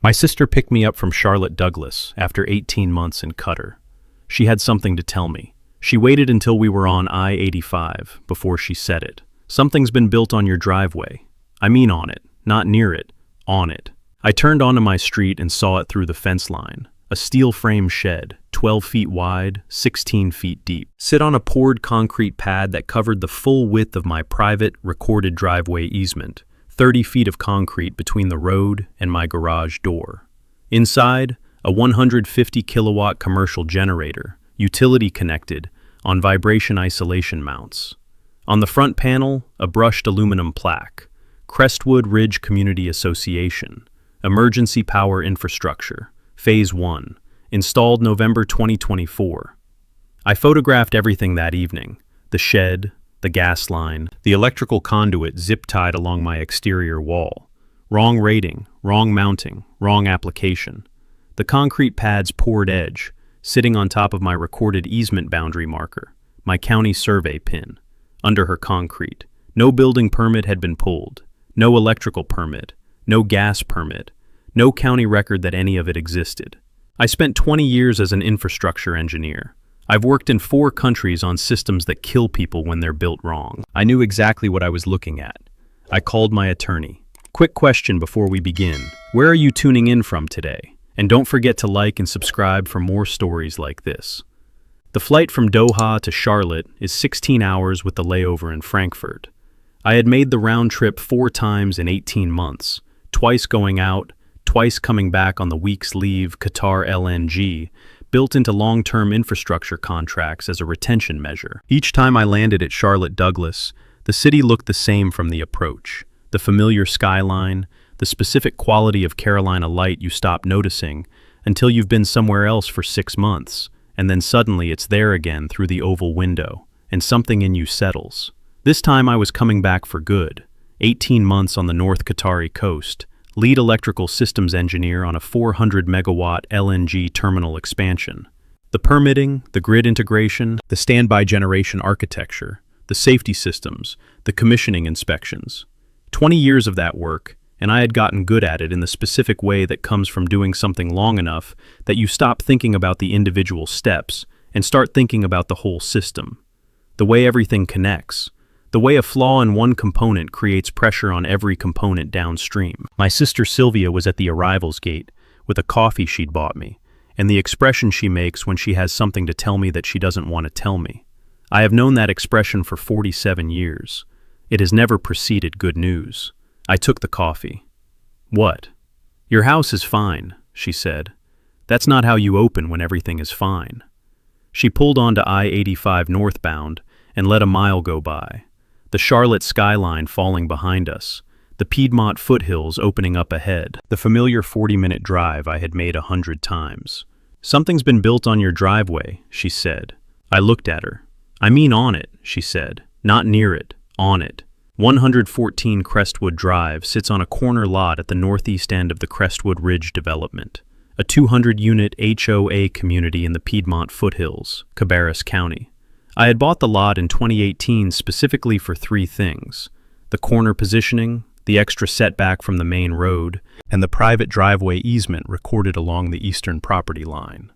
My sister picked me up from Charlotte Douglas after 18 months in Qatar. She had something to tell me. She waited until we were on I-85 before she said it. Something's been built on your driveway. I mean on it, not near it, on it. I turned onto my street and saw it through the fence line. A steel frame shed, 12 feet wide, 16 feet deep. Sit on a poured concrete pad that covered the full width of my private, recorded driveway easement. 30 feet of concrete between the road and my garage door. Inside, a 150 kilowatt commercial generator, utility connected, on vibration isolation mounts. On the front panel, a brushed aluminum plaque, Crestwood Ridge Community Association, Emergency Power Infrastructure, Phase 1, installed November 2024. I photographed everything that evening, the shed, the gas line, the electrical conduit zip-tied along my exterior wall. Wrong rating, wrong mounting, wrong application. The concrete pad's poured edge, sitting on top of my recorded easement boundary marker, my county survey pin. Under her concrete, no building permit had been pulled, no electrical permit, no gas permit, no county record that any of it existed. I spent 20 years as an infrastructure engineer. I've worked in 4 countries on systems that kill people when they're built wrong. I knew exactly what I was looking at. I called my attorney. Quick question before we begin. Where are you tuning in from today? And don't forget to like and subscribe for more stories like this. The flight from Doha to Charlotte is 16 hours with the layover in Frankfurt. I had made the round trip 4 times in 18 months, twice going out, twice coming back on the week's leave Qatar LNG, built into long-term infrastructure contracts as a retention measure. Each time I landed at Charlotte Douglas, the city looked the same from the approach. The familiar skyline, the specific quality of Carolina light you stop noticing until you've been somewhere else for 6 months, and then suddenly it's there again through the oval window, and something in you settles. This time I was coming back for good. 18 months on the North Qatari coast, lead electrical systems engineer on a 400 megawatt LNG terminal expansion. The permitting, the grid integration, the standby generation architecture, the safety systems, the commissioning inspections. 20 years of that work, and I had gotten good at it in the specific way that comes from doing something long enough that you stop thinking about the individual steps and start thinking about the whole system. The way everything connects. The way a flaw in one component creates pressure on every component downstream. My sister Sylvia was at the arrivals gate with a coffee she'd bought me, and the expression she makes when she has something to tell me that she doesn't want to tell me. I have known that expression for 47 years. It has never preceded good news. I took the coffee. What? Your house is fine, she said. That's not how you open when everything is fine. She pulled onto I-85 northbound and let a mile go by. The Charlotte skyline falling behind us, the Piedmont foothills opening up ahead, the familiar 40-minute drive I had made 100 times. Something's been built on your driveway, she said. I looked at her. I mean on it, she said. Not near it, on it. 114 Crestwood Drive sits on a corner lot at the northeast end of the Crestwood Ridge development, a 200-unit HOA community in the Piedmont foothills, Cabarrus County. I had bought the lot in 2018 specifically for 3 things: the corner positioning, the extra setback from the main road, and the private driveway easement recorded along the eastern property line.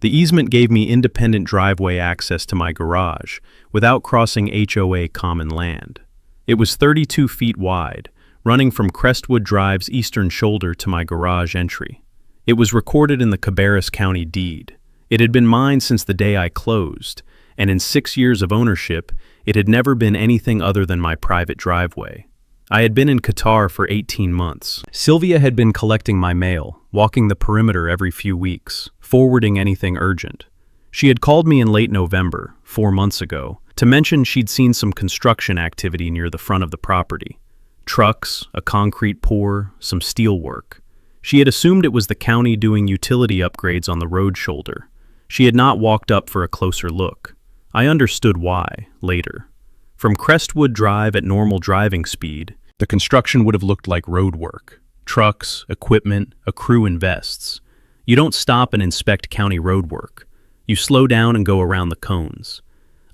The easement gave me independent driveway access to my garage without crossing HOA common land. It was 32 feet wide, running from Crestwood Drive's eastern shoulder to my garage entry. It was recorded in the Cabarrus County deed. It had been mine since the day I closed, and in 6 years of ownership, it had never been anything other than my private driveway. I had been in Qatar for 18 months. Sylvia had been collecting my mail, walking the perimeter every few weeks, forwarding anything urgent. She had called me in late November, 4 months ago, to mention she'd seen some construction activity near the front of the property. Trucks, a concrete pour, some steel work. She had assumed it was the county doing utility upgrades on the road shoulder. She had not walked up for a closer look. I understood why, later. From Crestwood Drive at normal driving speed, the construction would have looked like road work. Trucks, equipment, a crew in vests. You don't stop and inspect county road work. You slow down and go around the cones.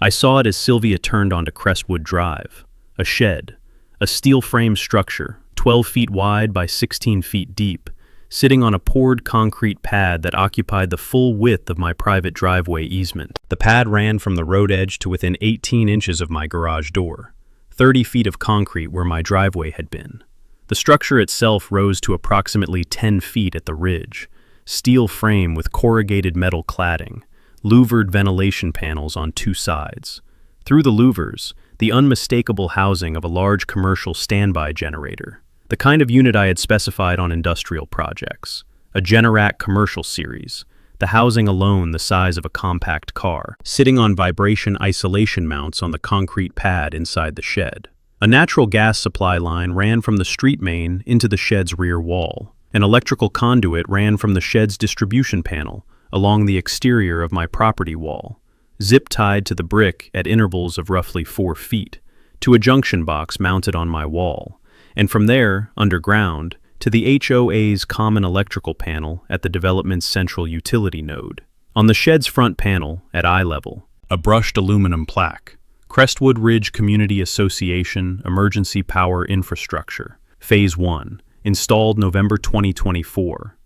I saw it as Sylvia turned onto Crestwood Drive. A shed, a steel frame structure, 12 feet wide by 16 feet deep, sitting on a poured concrete pad that occupied the full width of my private driveway easement. The pad ran from the road edge to within 18 inches of my garage door, 30 feet of concrete where my driveway had been. The structure itself rose to approximately 10 feet at the ridge, steel frame with corrugated metal cladding, louvered ventilation panels on two sides. Through the louvers, the unmistakable housing of a large commercial standby generator, the kind of unit I had specified on industrial projects, a Generac commercial series, the housing alone the size of a compact car, sitting on vibration isolation mounts on the concrete pad inside the shed. A natural gas supply line ran from the street main into the shed's rear wall. An electrical conduit ran from the shed's distribution panel along the exterior of my property wall, zip-tied to the brick at intervals of roughly 4 feet, to a junction box mounted on my wall, and from there, underground, to the HOA's common electrical panel at the development's central utility node. On the shed's front panel, at eye level, a brushed aluminum plaque, Crestwood Ridge Community Association Emergency Power Infrastructure, Phase 1, installed November 2024.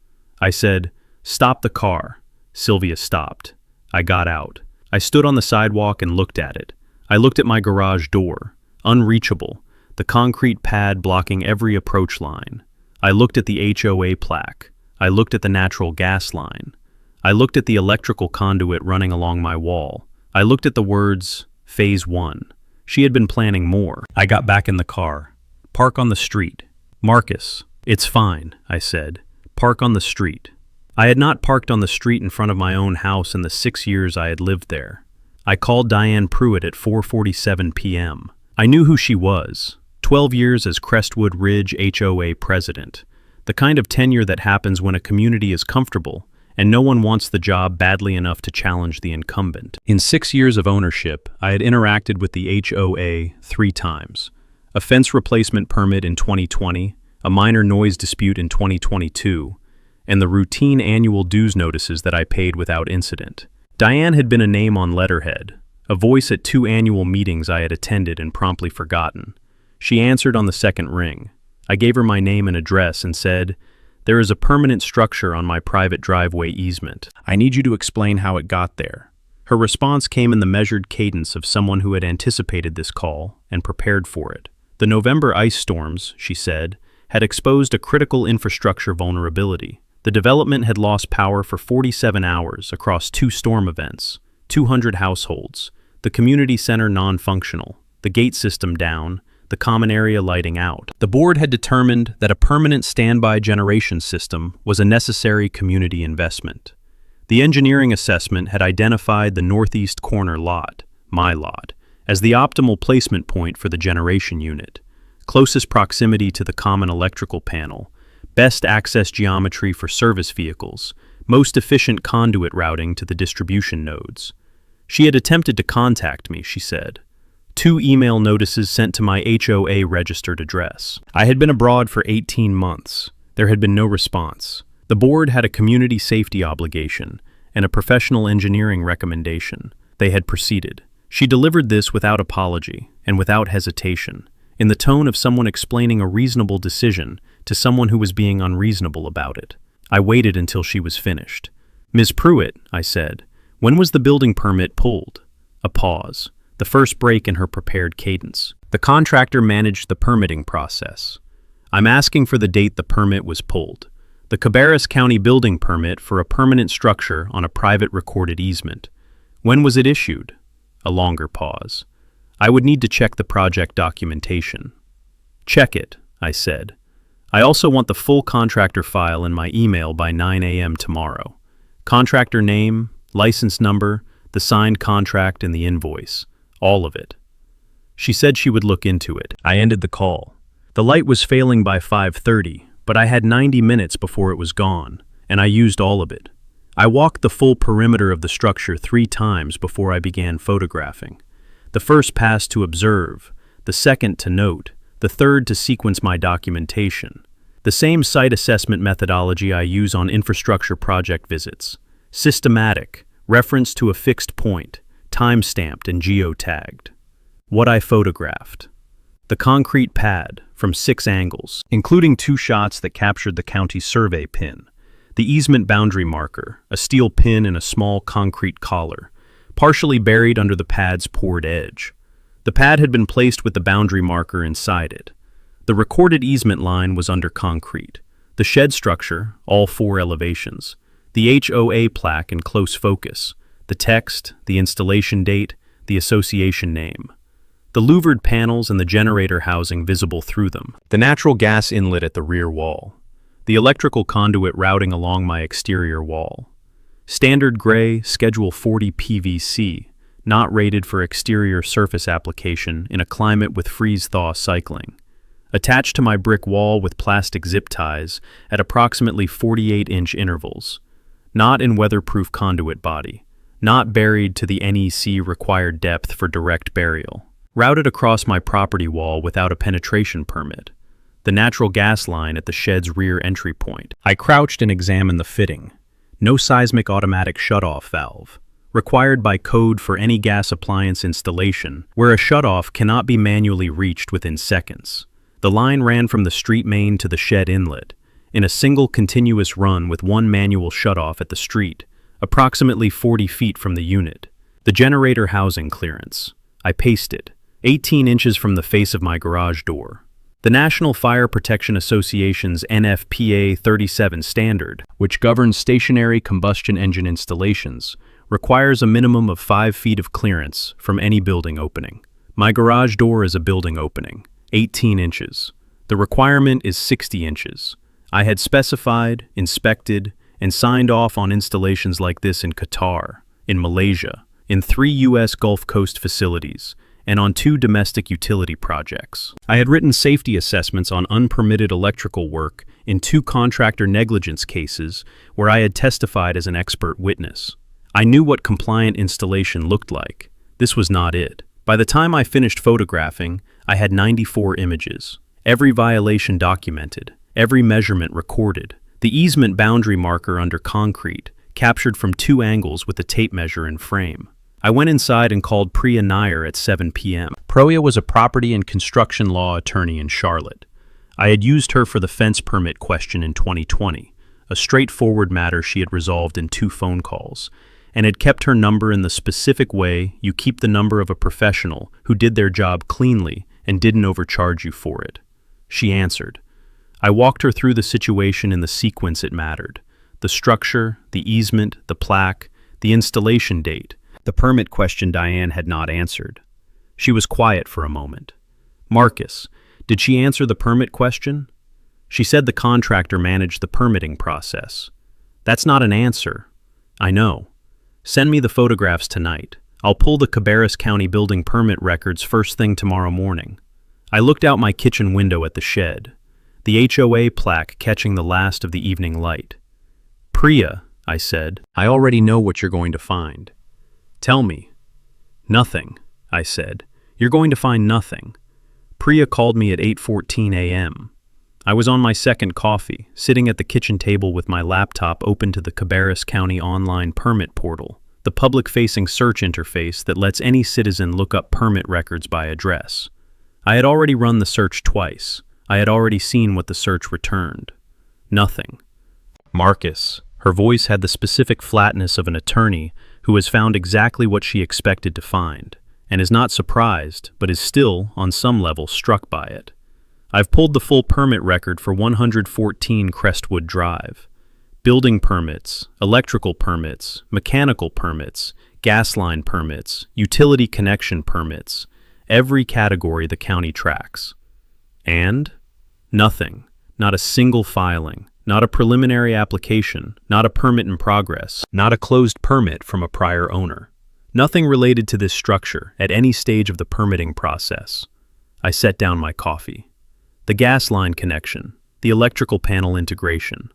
I said, "Stop the car." Sylvia stopped. I got out. I stood on the sidewalk and looked at it. I looked at my garage door, unreachable, the concrete pad blocking every approach line. I looked at the HOA plaque. I looked at the natural gas line. I looked at the electrical conduit running along my wall. I looked at the words, Phase 1. She had been planning more. I got back in the car. "Park on the street." "Marcus." "It's fine," I said. "Park on the street." I had not parked on the street in front of my own house in the 6 years I had lived there. I called Diane Pruitt at 4:47 p.m. I knew who she was. 12 years as Crestwood Ridge HOA president. The kind of tenure that happens when a community is comfortable and no one wants the job badly enough to challenge the incumbent. In 6 years of ownership, I had interacted with the HOA 3 times. A fence replacement permit in 2020, a minor noise dispute in 2022, and the routine annual dues notices that I paid without incident. Diane had been a name on letterhead, a voice at 2 annual meetings I had attended and promptly forgotten. She answered on the second ring. I gave her my name and address and said, "There is a permanent structure on my private driveway easement. I need you to explain how it got there." Her response came in the measured cadence of someone who had anticipated this call and prepared for it. The November ice storms, she said, had exposed a critical infrastructure vulnerability. The development had lost power for 47 hours across 2 storm events, 200 households, the community center non-functional, the gate system down, the common area lighting out. The board had determined that a permanent standby generation system was a necessary community investment. The engineering assessment had identified the northeast corner lot, my lot, as the optimal placement point for the generation unit, closest proximity to the common electrical panel, best access geometry for service vehicles, most efficient conduit routing to the distribution nodes. She had attempted to contact me, she said. 2 email notices sent to my HOA registered address. I had been abroad for 18 months. There had been no response. The board had a community safety obligation and a professional engineering recommendation. They had proceeded. She delivered this without apology and without hesitation, in the tone of someone explaining a reasonable decision to someone who was being unreasonable about it. I waited until she was finished. "Ms. Pruitt," I said, "when was the building permit pulled?" A pause, the first break in her prepared cadence. "The contractor managed the permitting process. I'm asking for the date the permit was pulled. The Cabarrus County building permit for a permanent structure on a private recorded easement. When was it issued?" A longer pause. "I would need to check the project documentation." "Check it," I said. "I also want the full contractor file in my email by 9 a.m. tomorrow. Contractor name, license number, the signed contract, and the invoice. All of it." She said she would look into it. I ended the call. The light was failing by 5:30, but I had 90 minutes before it was gone, and I used all of it. I walked the full perimeter of the structure 3 times before I began photographing. The first pass to observe, the second to note, the third to sequence my documentation. The same site assessment methodology I use on infrastructure project visits. Systematic, reference to a fixed point, time-stamped and geotagged. What I photographed. The concrete pad, from 6 angles, including 2 shots that captured the county survey pin. The easement boundary marker, a steel pin and a small concrete collar, partially buried under the pad's poured edge. The pad had been placed with the boundary marker inside it. The recorded easement line was under concrete. The shed structure, all 4 elevations. The HOA plaque in close focus. The text, the installation date, the association name. The louvered panels and the generator housing visible through them. The natural gas inlet at the rear wall. The electrical conduit routing along my exterior wall. Standard gray, Schedule 40 PVC, not rated for exterior surface application in a climate with freeze-thaw cycling. Attached to my brick wall with plastic zip ties at approximately 48-inch intervals. Not in weatherproof conduit body. Not buried to the NEC required depth for direct burial. Routed across my property wall without a penetration permit. The natural gas line at the shed's rear entry point. I crouched and examined the fitting. No seismic automatic shutoff valve. Required by code for any gas appliance installation, where a shutoff cannot be manually reached within seconds. The line ran from the street main to the shed inlet, in a single continuous run with 1 manual shutoff at the street, approximately 40 feet from the unit. The generator housing clearance. I pasted, 18 inches from the face of my garage door. The National Fire Protection Association's NFPA 37 standard, which governs stationary combustion engine installations, requires a minimum of 5 feet of clearance from any building opening. My garage door is a building opening, 18 inches. The requirement is 60 inches. I had specified, inspected, and signed off on installations like this in Qatar, in Malaysia, in 3 U.S. Gulf Coast facilities, and on 2 domestic utility projects. I had written safety assessments on unpermitted electrical work in 2 contractor negligence cases where I had testified as an expert witness. I knew what compliant installation looked like. This was not it. By the time I finished photographing, I had 94 images. Every violation documented, every measurement recorded. The easement boundary marker under concrete, captured from 2 angles with a tape measure in frame. I went inside and called Priya Nair at 7 p.m. Priya was a property and construction law attorney in Charlotte. I had used her for the fence permit question in 2020, a straightforward matter she had resolved in 2 phone calls, and had kept her number in the specific way you keep the number of a professional who did their job cleanly and didn't overcharge you for it. She answered. I walked her through the situation in the sequence it mattered. The structure, the easement, the plaque, the installation date. The permit question Diane had not answered. She was quiet for a moment. Marcus, did she answer the permit question? She said the contractor managed the permitting process. That's not an answer. I know. Send me the photographs tonight. I'll pull the Cabarrus County building permit records first thing tomorrow morning. I looked out my kitchen window at the shed, the HOA plaque catching the last of the evening light. Priya, I said, I already know what you're going to find. Tell me. Nothing, I said. You're going to find nothing. Priya called me at 8:14 a.m. I was on my second coffee, sitting at the kitchen table with my laptop open to the Cabarrus County online permit portal, the public-facing search interface that lets any citizen look up permit records by address. I had already run the search twice. I had already seen what the search returned. Nothing. Marcus. Her voice had the specific flatness of an attorney who has found exactly what she expected to find, and is not surprised, but is still, on some level, struck by it. I've pulled the full permit record for 114 Crestwood Drive. Building permits, electrical permits, mechanical permits, gas line permits, utility connection permits, every category the county tracks. And? Nothing. Not a single filing. Not a preliminary application, not a permit in progress, not a closed permit from a prior owner. Nothing related to this structure at any stage of the permitting process. I set down my coffee. The gas line connection, the electrical panel integration.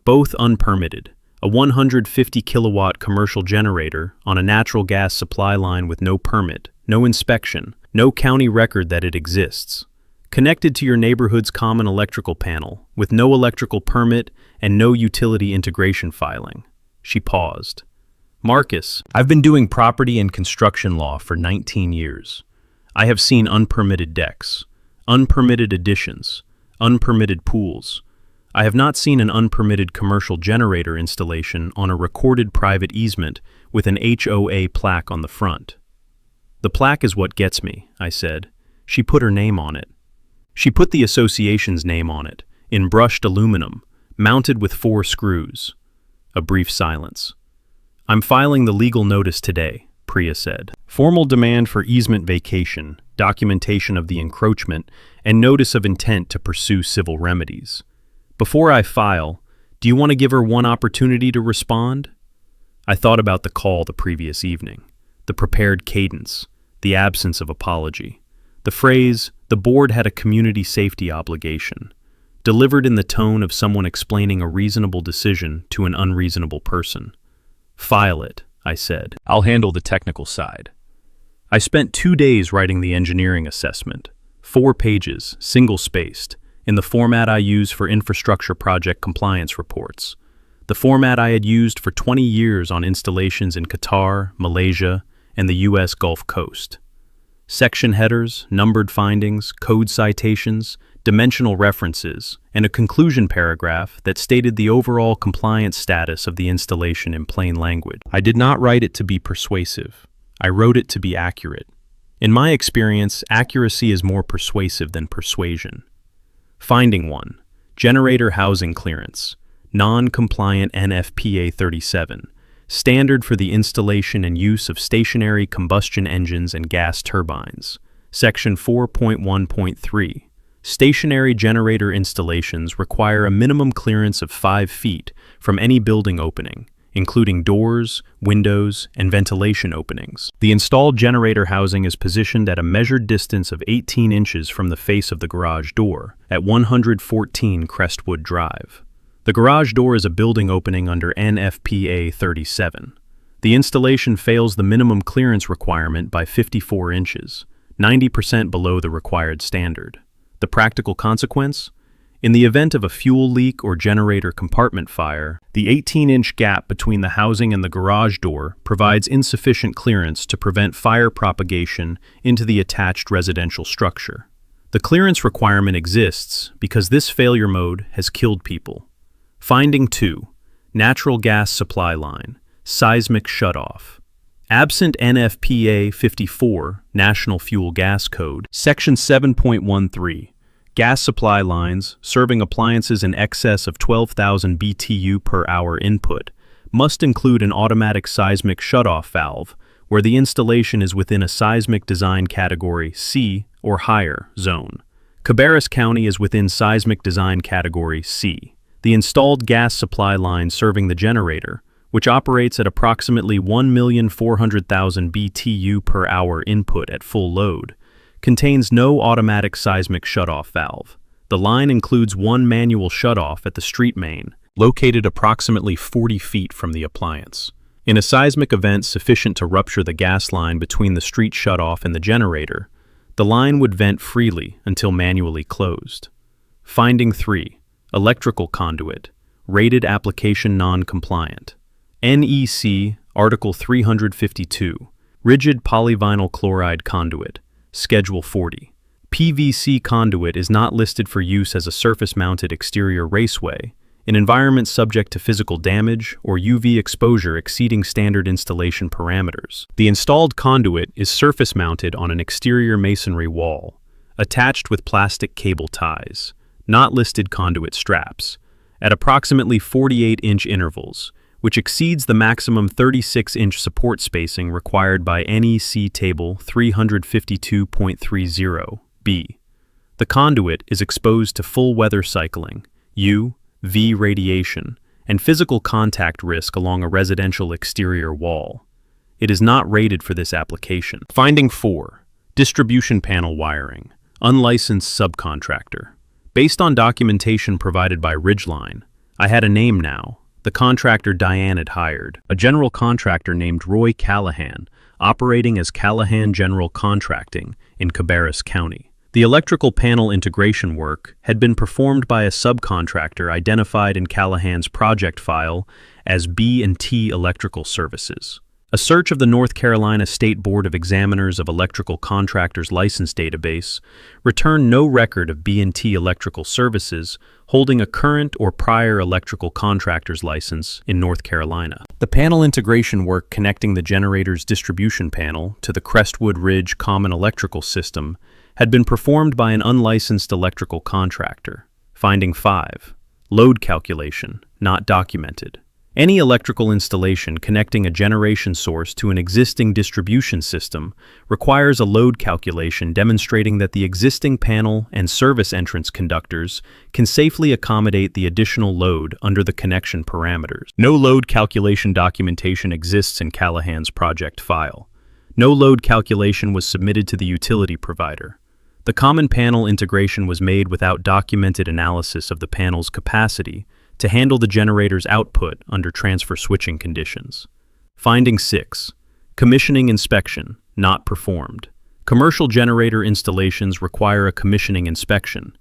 Both unpermitted, a 150 kilowatt commercial generator on a natural gas supply line with no permit, no inspection, no county record that it exists. Connected to your neighborhood's common electrical panel, with no electrical permit and no utility integration filing. She paused. Marcus, I've been doing property and construction law for 19 years. I have seen unpermitted decks, Unpermitted additions, unpermitted pools. I have not seen an unpermitted commercial generator installation on a recorded private easement with an HOA plaque on the front. The plaque is what gets me, I said. She put her name on it. She put the association's name on it, in brushed aluminum, mounted with 4 screws. A brief silence. I'm filing the legal notice today, Priya said. Formal demand for easement vacation, documentation of the encroachment, and notice of intent to pursue civil remedies. Before I file, do you want to give her one opportunity to respond? I thought about the call the previous evening, the prepared cadence, the absence of apology. The phrase, "the board had a community safety obligation," delivered in the tone of someone explaining a reasonable decision to an unreasonable person. File it, I said. I'll handle the technical side. I spent 2 days writing the engineering assessment, 4 pages, single-spaced, in the format I use for infrastructure project compliance reports, the format I had used for 20 years on installations in Qatar, Malaysia, and the U.S. Gulf Coast. Section headers, numbered findings, code citations, dimensional references, and a conclusion paragraph that stated the overall compliance status of the installation in plain language. I did not write it to be persuasive. I wrote it to be accurate. In my experience, accuracy is more persuasive than persuasion. Finding 1. Generator housing clearance. Non-compliant NFPA 37. Standard for the installation and use of stationary combustion engines and gas turbines. Section 4.1.3. Stationary generator installations require a minimum clearance of 5 feet from any building opening, including doors, windows, and ventilation openings. The installed generator housing is positioned at a measured distance of 18 inches from the face of the garage door, at 114 Crestwood Drive. The garage door is a building opening under NFPA 37. The installation fails the minimum clearance requirement by 54 inches, 90% below the required standard. The practical consequence? In the event of a fuel leak or generator compartment fire, the 18-inch gap between the housing and the garage door provides insufficient clearance to prevent fire propagation into the attached residential structure. The clearance requirement exists because this failure mode has killed people. Finding 2. Natural gas supply line, seismic shutoff. Absent NFPA 54, National Fuel Gas Code, Section 7.13, gas supply lines serving appliances in excess of 12,000 BTU per hour input must include an automatic seismic shutoff valve where the installation is within a seismic design category C or higher zone. Cabarrus County is within seismic design category C. The installed gas supply line serving the generator, which operates at approximately 1,400,000 BTU per hour input at full load, contains no automatic seismic shutoff valve. The line includes one manual shutoff at the street main, located approximately 40 feet from the appliance. In a seismic event sufficient to rupture the gas line between the street shutoff and the generator, the line would vent freely until manually closed. Finding 3. Electrical conduit, rated application non-compliant. NEC, Article 352, rigid polyvinyl chloride conduit, Schedule 40. PVC conduit is not listed for use as a surface-mounted exterior raceway, in environments subject to physical damage or UV exposure exceeding standard installation parameters. The installed conduit is surface-mounted on an exterior masonry wall, attached with plastic cable ties, not listed conduit straps, at approximately 48-inch intervals, which exceeds the maximum 36-inch support spacing required by NEC Table 352.30b. The conduit is exposed to full weather cycling, UV radiation, and physical contact risk along a residential exterior wall. It is not rated for this application. Finding 4. Distribution panel wiring, unlicensed subcontractor. Based on documentation provided by Ridgeline, I had a name now, the contractor Diane had hired, a general contractor named Roy Callahan, operating as Callahan General Contracting in Cabarrus County. The electrical panel integration work had been performed by a subcontractor identified in Callahan's project file as B&T Electrical Services. A search of the North Carolina State Board of Examiners of Electrical Contractors license database returned no record of B&T Electrical Services holding a current or prior electrical contractor's license in North Carolina. The panel integration work connecting the generator's distribution panel to the Crestwood Ridge Common Electrical System had been performed by an unlicensed electrical contractor. Finding 5. Load calculation, not documented. Any electrical installation connecting a generation source to an existing distribution system requires a load calculation demonstrating that the existing panel and service entrance conductors can safely accommodate the additional load under the connection parameters. No load calculation documentation exists in Callahan's project file. No load calculation was submitted to the utility provider. The common panel integration was made without documented analysis of the panel's capacity to handle the generator's output under transfer switching conditions. Finding 6. Commissioning inspection, not performed. Commercial generator installations require a commissioning inspection,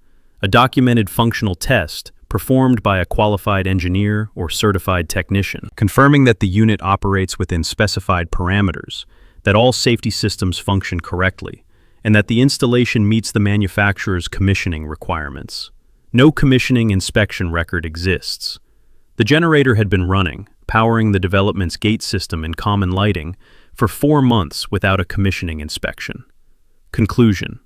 a documented functional test performed by a qualified engineer or certified technician, confirming that the unit operates within specified parameters, that all safety systems function correctly, and that the installation meets the manufacturer's commissioning requirements. No commissioning inspection record exists. The generator had been running, powering the development's gate system and common lighting, for 4 months without a commissioning inspection. Conclusion: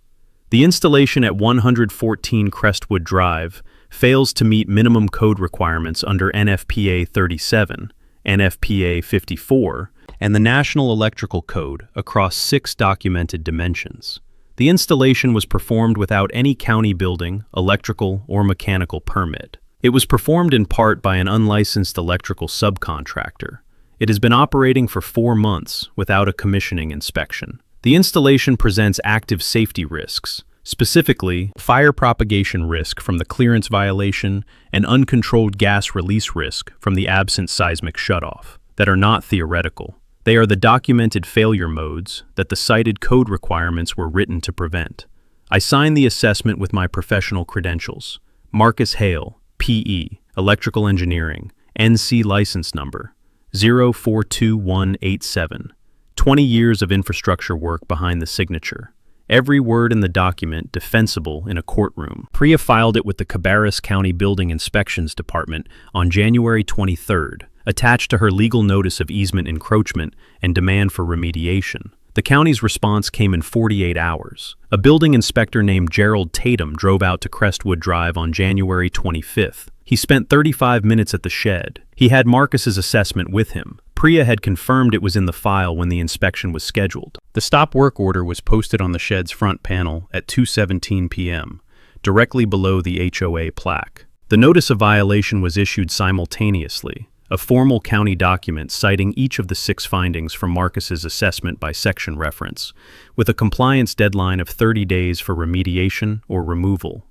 the installation at 114 Crestwood Drive fails to meet minimum code requirements under NFPA 37, NFPA 54, and the National Electrical Code across 6 documented dimensions. The installation was performed without any county building, electrical, or mechanical permit. It was performed in part by an unlicensed electrical subcontractor. It has been operating for 4 months without a commissioning inspection. The installation presents active safety risks, specifically fire propagation risk from the clearance violation and uncontrolled gas release risk from the absent seismic shutoff, that are not theoretical. They are the documented failure modes that the cited code requirements were written to prevent. I signed the assessment with my professional credentials: Marcus Hale, P.E., Electrical Engineering, NC license number 042187. 20 years of infrastructure work behind the signature. Every word in the document defensible in a courtroom. Priya filed it with the Cabarrus County Building Inspections Department on January 23rd, attached to her legal notice of easement encroachment and demand for remediation. The county's response came in 48 hours. A building inspector named Gerald Tatum drove out to Crestwood Drive on January 25th. He spent 35 minutes at the shed. He had Marcus's assessment with him. Priya had confirmed it was in the file when the inspection was scheduled. The stop work order was posted on the shed's front panel at 2:17 p.m., directly below the HOA plaque. The notice of violation was issued simultaneously, a formal county document citing each of the 6 findings from Marcus's assessment by section reference, with a compliance deadline of 30 days for remediation or removal.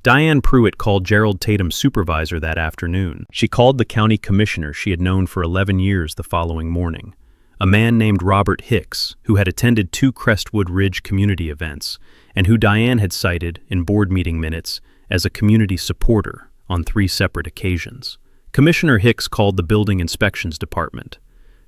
Diane Pruitt called Gerald Tatum's supervisor that afternoon. She called the county commissioner she had known for 11 years the following morning, a man named Robert Hicks, who had attended 2 Crestwood Ridge community events, and who Diane had cited in board meeting minutes as a community supporter on 3 separate occasions. Commissioner Hicks called the Building Inspections Department.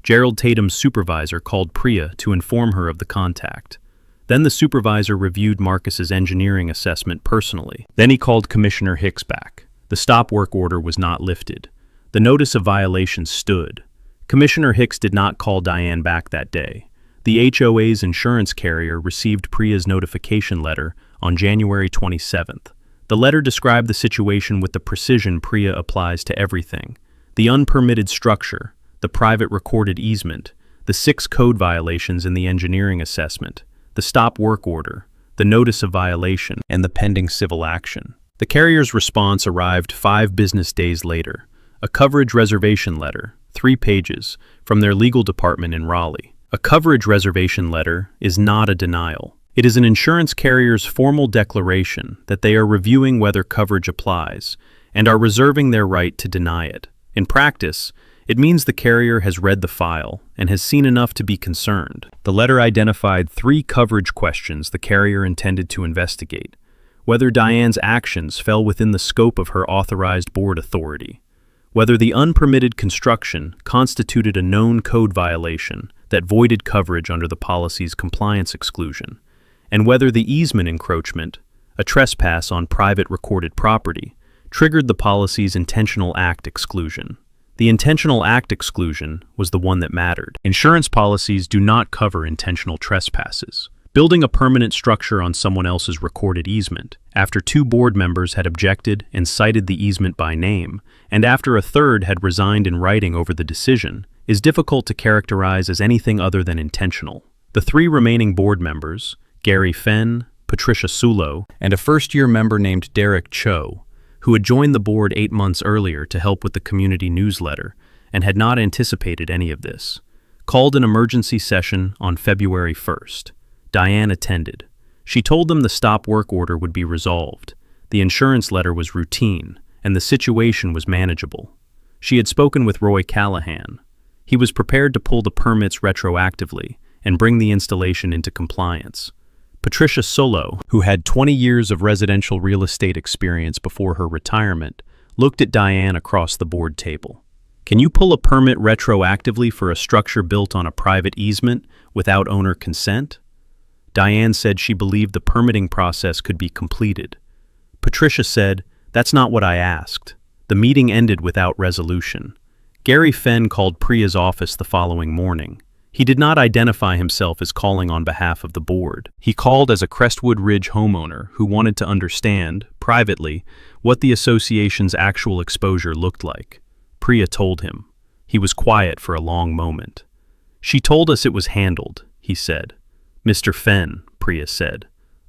Gerald Tatum's supervisor called Priya to inform her of the contact. Then the supervisor reviewed Marcus's engineering assessment personally. Then he called Commissioner Hicks back. The stop work order was not lifted. The notice of violation stood. Commissioner Hicks did not call Diane back that day. The HOA's insurance carrier received Priya's notification letter on January 27th. The letter described the situation with the precision Priya applies to everything: the unpermitted structure, the private recorded easement, the 6 code violations in the engineering assessment, the stop work order, the notice of violation, and the pending civil action. The carrier's response arrived 5 business days later, a coverage reservation letter, 3 pages, from their legal department in Raleigh. A coverage reservation letter is not a denial. It is an insurance carrier's formal declaration that they are reviewing whether coverage applies and are reserving their right to deny it. In practice, it means the carrier has read the file and has seen enough to be concerned. The letter identified 3 coverage questions the carrier intended to investigate: whether Diane's actions fell within the scope of her authorized board authority, whether the unpermitted construction constituted a known code violation that voided coverage under the policy's compliance exclusion, and whether the easement encroachment, a trespass on private recorded property, triggered the policy's intentional act exclusion. The intentional act exclusion was the one that mattered. Insurance policies do not cover intentional trespasses. Building a permanent structure on someone else's recorded easement, after 2 board members had objected and cited the easement by name, and after a third had resigned in writing over the decision, is difficult to characterize as anything other than intentional. The 3 remaining board members, Gary Fenn, Patricia Sulo, and a first-year member named Derek Cho, who had joined the board 8 months earlier to help with the community newsletter and had not anticipated any of this, called an emergency session on February 1st. Diane attended. She told them the stop work order would be resolved. The insurance letter was routine, and the situation was manageable. She had spoken with Roy Callahan. He was prepared to pull the permits retroactively and bring the installation into compliance. Patricia Solo, who had 20 years of residential real estate experience before her retirement, looked at Diane across the board table. Can you pull a permit retroactively for a structure built on a private easement without owner consent? Diane said she believed the permitting process could be completed. Patricia said, "That's not what I asked." The meeting ended without resolution. Gary Fenn called Priya's office the following morning. He did not identify himself as calling on behalf of the board. He called as a Crestwood Ridge homeowner who wanted to understand, privately, what the association's actual exposure looked like. Priya told him. He was quiet for a long moment. "She told us it was handled," he said. "Mr. Fenn," Priya said,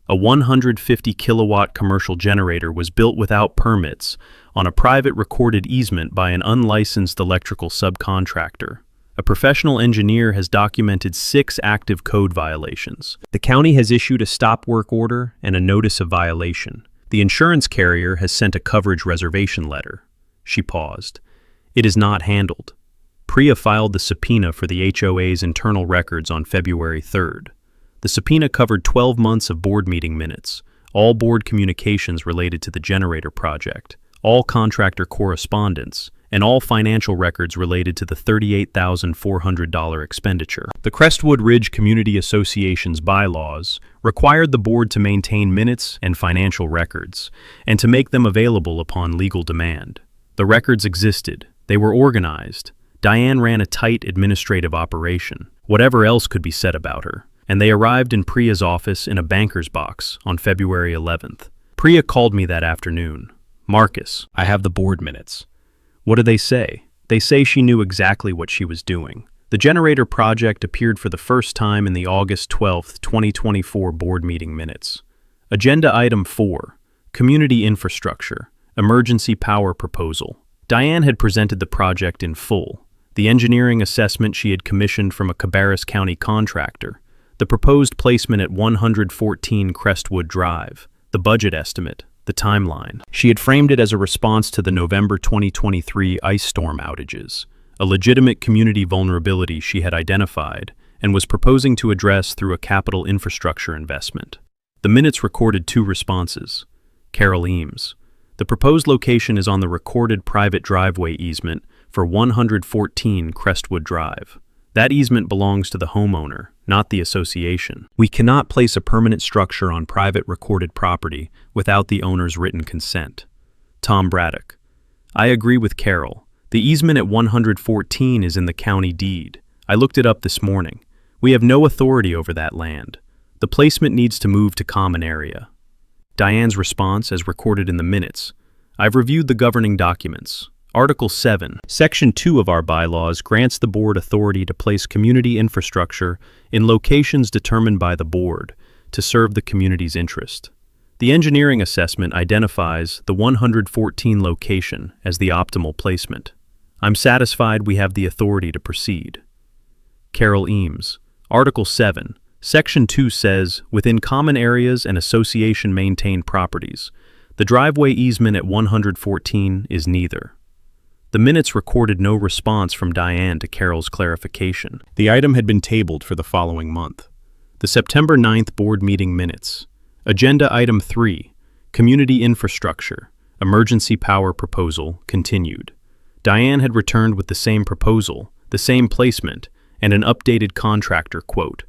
"a 150 kilowatt commercial generator was built without permits on a private recorded easement by an unlicensed electrical subcontractor. A professional engineer has documented 6 active code violations. The county has issued a stop work order and a notice of violation. The insurance carrier has sent a coverage reservation letter." She paused. "It is not handled." Priya filed the subpoena for the HOA's internal records on February 3rd. The subpoena covered 12 months of board meeting minutes, all board communications related to the generator project, all contractor correspondence, and all financial records related to the $38,400 expenditure. The Crestwood Ridge Community Association's bylaws required the board to maintain minutes and financial records, and to make them available upon legal demand. The records existed. They were organized. Diane ran a tight administrative operation, whatever else could be said about her, and they arrived in Priya's office in a banker's box on February 11th. Priya called me that afternoon. "Marcus, I have the board minutes." "What do they say?" "They say she knew exactly what she was doing." The generator project appeared for the first time in the August 12, 2024 board meeting minutes. Agenda Item 4, Community Infrastructure, Emergency Power Proposal. Diane had presented the project in full. The engineering assessment she had commissioned from a Cabarrus County contractor, the proposed placement at 114 Crestwood Drive, the budget estimate, the timeline. She had framed it as a response to the November 2023 ice storm outages, a legitimate community vulnerability she had identified and was proposing to address through a capital infrastructure investment. The minutes recorded 2 responses. Carol Eames. The proposed location is on the recorded private driveway easement for 114 Crestwood Drive. That easement belongs to the homeowner, not the association. We cannot place a permanent structure on private recorded property without the owner's written consent. Tom Braddock. I agree with Carol. The easement at 114 is in the county deed. I looked it up this morning. We have no authority over that land. The placement needs to move to common area. Diane's response, as recorded in the minutes. I've reviewed the governing documents. Article 7, Section 2 of our bylaws grants the board authority to place community infrastructure in locations determined by the board to serve the community's interest. The engineering assessment identifies the 114 location as the optimal placement. I'm satisfied we have the authority to proceed. Carol Eames. Article 7, Section 2 says, within common areas and association-maintained properties, the driveway easement at 114 is neither. The minutes recorded no response from Diane to Carol's clarification. The item had been tabled for the following month. The September 9th board meeting minutes. Agenda Item 3, Community Infrastructure, Emergency Power Proposal, continued. Diane had returned with the same proposal, the same placement, and an updated contractor quote.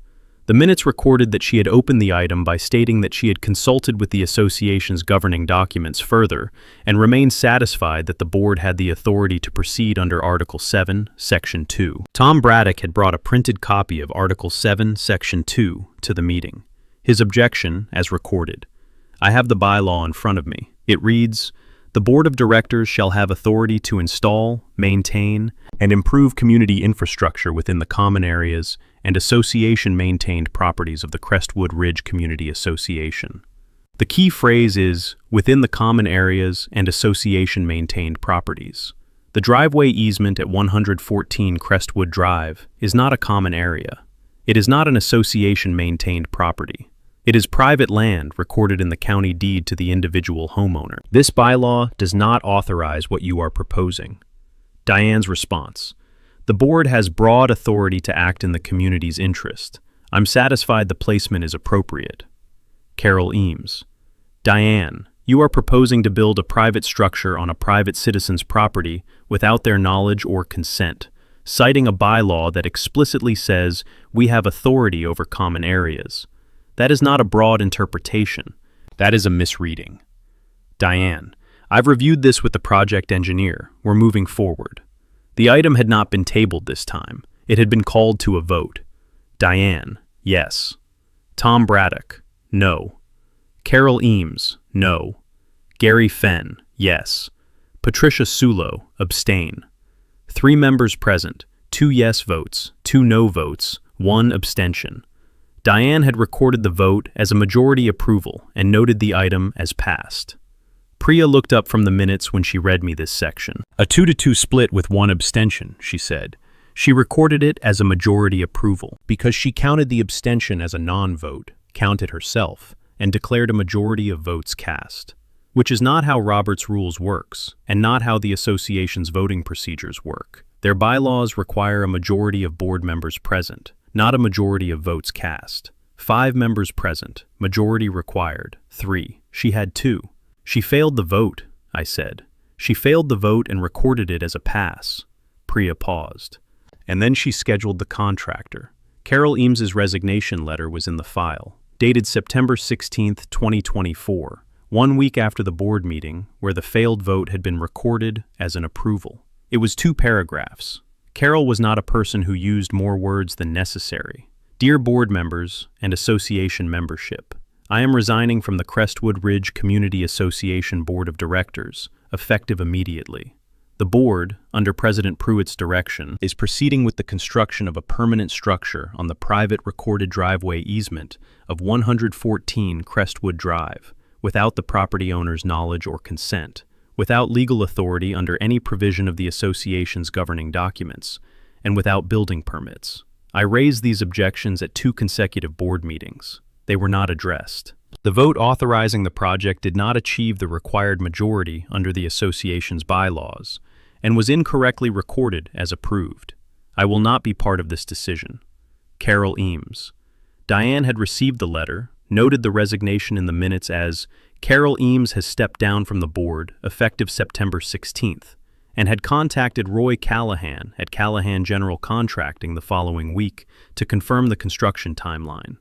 The minutes recorded that she had opened the item by stating that she had consulted with the association's governing documents further and remained satisfied that the board had the authority to proceed under Article 7, Section 2. Tom Braddock had brought a printed copy of Article 7, Section 2 to the meeting. His objection, as recorded. I have the bylaw in front of me. It reads, "The Board of Directors shall have authority to install, maintain, and improve community infrastructure within the common areas and association-maintained properties of the Crestwood Ridge Community Association." The key phrase is, within the common areas and association-maintained properties. The driveway easement at 114 Crestwood Drive is not a common area. It is not an association-maintained property. It is private land recorded in the county deed to the individual homeowner. This bylaw does not authorize what you are proposing. Diane's response. The board has broad authority to act in the community's interest. I'm satisfied the placement is appropriate. Carol Eames. Diane, you are proposing to build a private structure on a private citizen's property without their knowledge or consent, citing a bylaw that explicitly says we have authority over common areas. That is not a broad interpretation. That is a misreading. Diane, I've reviewed this with the project engineer. We're moving forward. The item had not been tabled this time. It had been called to a vote. Diane, yes. Tom Braddock, no. Carol Eames, no. Gary Fenn, yes. Patricia Sulo, abstain. 3 members present, 2 yes votes, 2 no votes, 1 abstention. Diane had recorded the vote as a majority approval and noted the item as passed. Priya looked up from the minutes when she read me this section. A 2-to-2 split with 1 abstention, she said. She recorded it as a majority approval because she counted the abstention as a non-vote, counted herself, and declared a majority of votes cast, which is not how Robert's Rules works and not how the association's voting procedures work. Their bylaws require a majority of board members present, not a majority of votes cast. 5 members present, majority required, 3. She had 2. She failed the vote, I said. She failed the vote and recorded it as a pass. Priya paused. And then she scheduled the contractor. Carol Eames's resignation letter was in the file, dated September 16, 2024, 1 week after the board meeting where the failed vote had been recorded as an approval. It was 2 paragraphs. Carol was not a person who used more words than necessary. Dear board members and association membership, I am resigning from the Crestwood Ridge Community Association Board of Directors, effective immediately. The board, under President Pruitt's direction, is proceeding with the construction of a permanent structure on the private recorded driveway easement of 114 Crestwood Drive, without the property owner's knowledge or consent, without legal authority under any provision of the association's governing documents, and without building permits. I raised these objections at 2 consecutive board meetings. They were not addressed. The vote authorizing the project did not achieve the required majority under the association's bylaws, and was incorrectly recorded as approved. I will not be part of this decision. Carol Eames. Diane had received the letter, noted the resignation in the minutes as Carol Eames has stepped down from the board effective September 16th, and had contacted Roy Callahan at Callahan General Contracting the following week to confirm the construction timeline.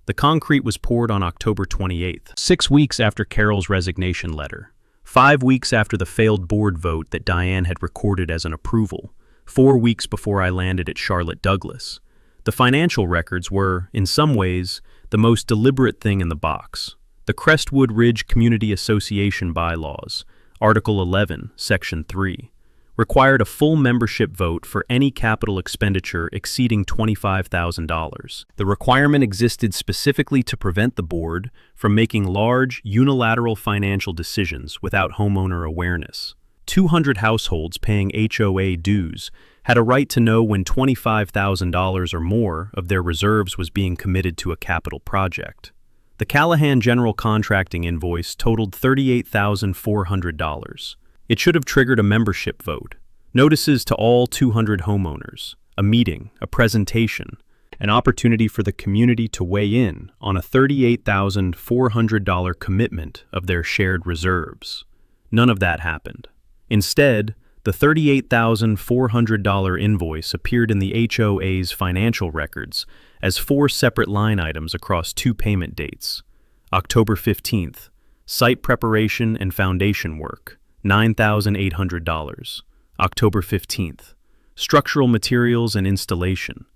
The concrete was poured on October 28th, 6 weeks after Carol's resignation letter, 5 weeks after the failed board vote that Diane had recorded as an approval, 4 weeks before I landed at Charlotte Douglas. The financial records were, in some ways, the most deliberate thing in the box. The Crestwood Ridge Community Association bylaws, Article 11, Section 3, required a full membership vote for any capital expenditure exceeding $25,000. The requirement existed specifically to prevent the board from making large, unilateral financial decisions without homeowner awareness. 200 households paying HOA dues had a right to know when $25,000 or more of their reserves was being committed to a capital project. The Callahan General Contracting invoice totaled $38,400. It should have triggered a membership vote, notices to all 200 homeowners, a meeting, a presentation, an opportunity for the community to weigh in on a $38,400 commitment of their shared reserves. None of that happened. Instead, The $38,400 invoice appeared in the HOA's financial records as 4 separate line items across 2 payment dates. October 15th, site preparation and foundation work, $9,800. October 15th, structural materials and installation,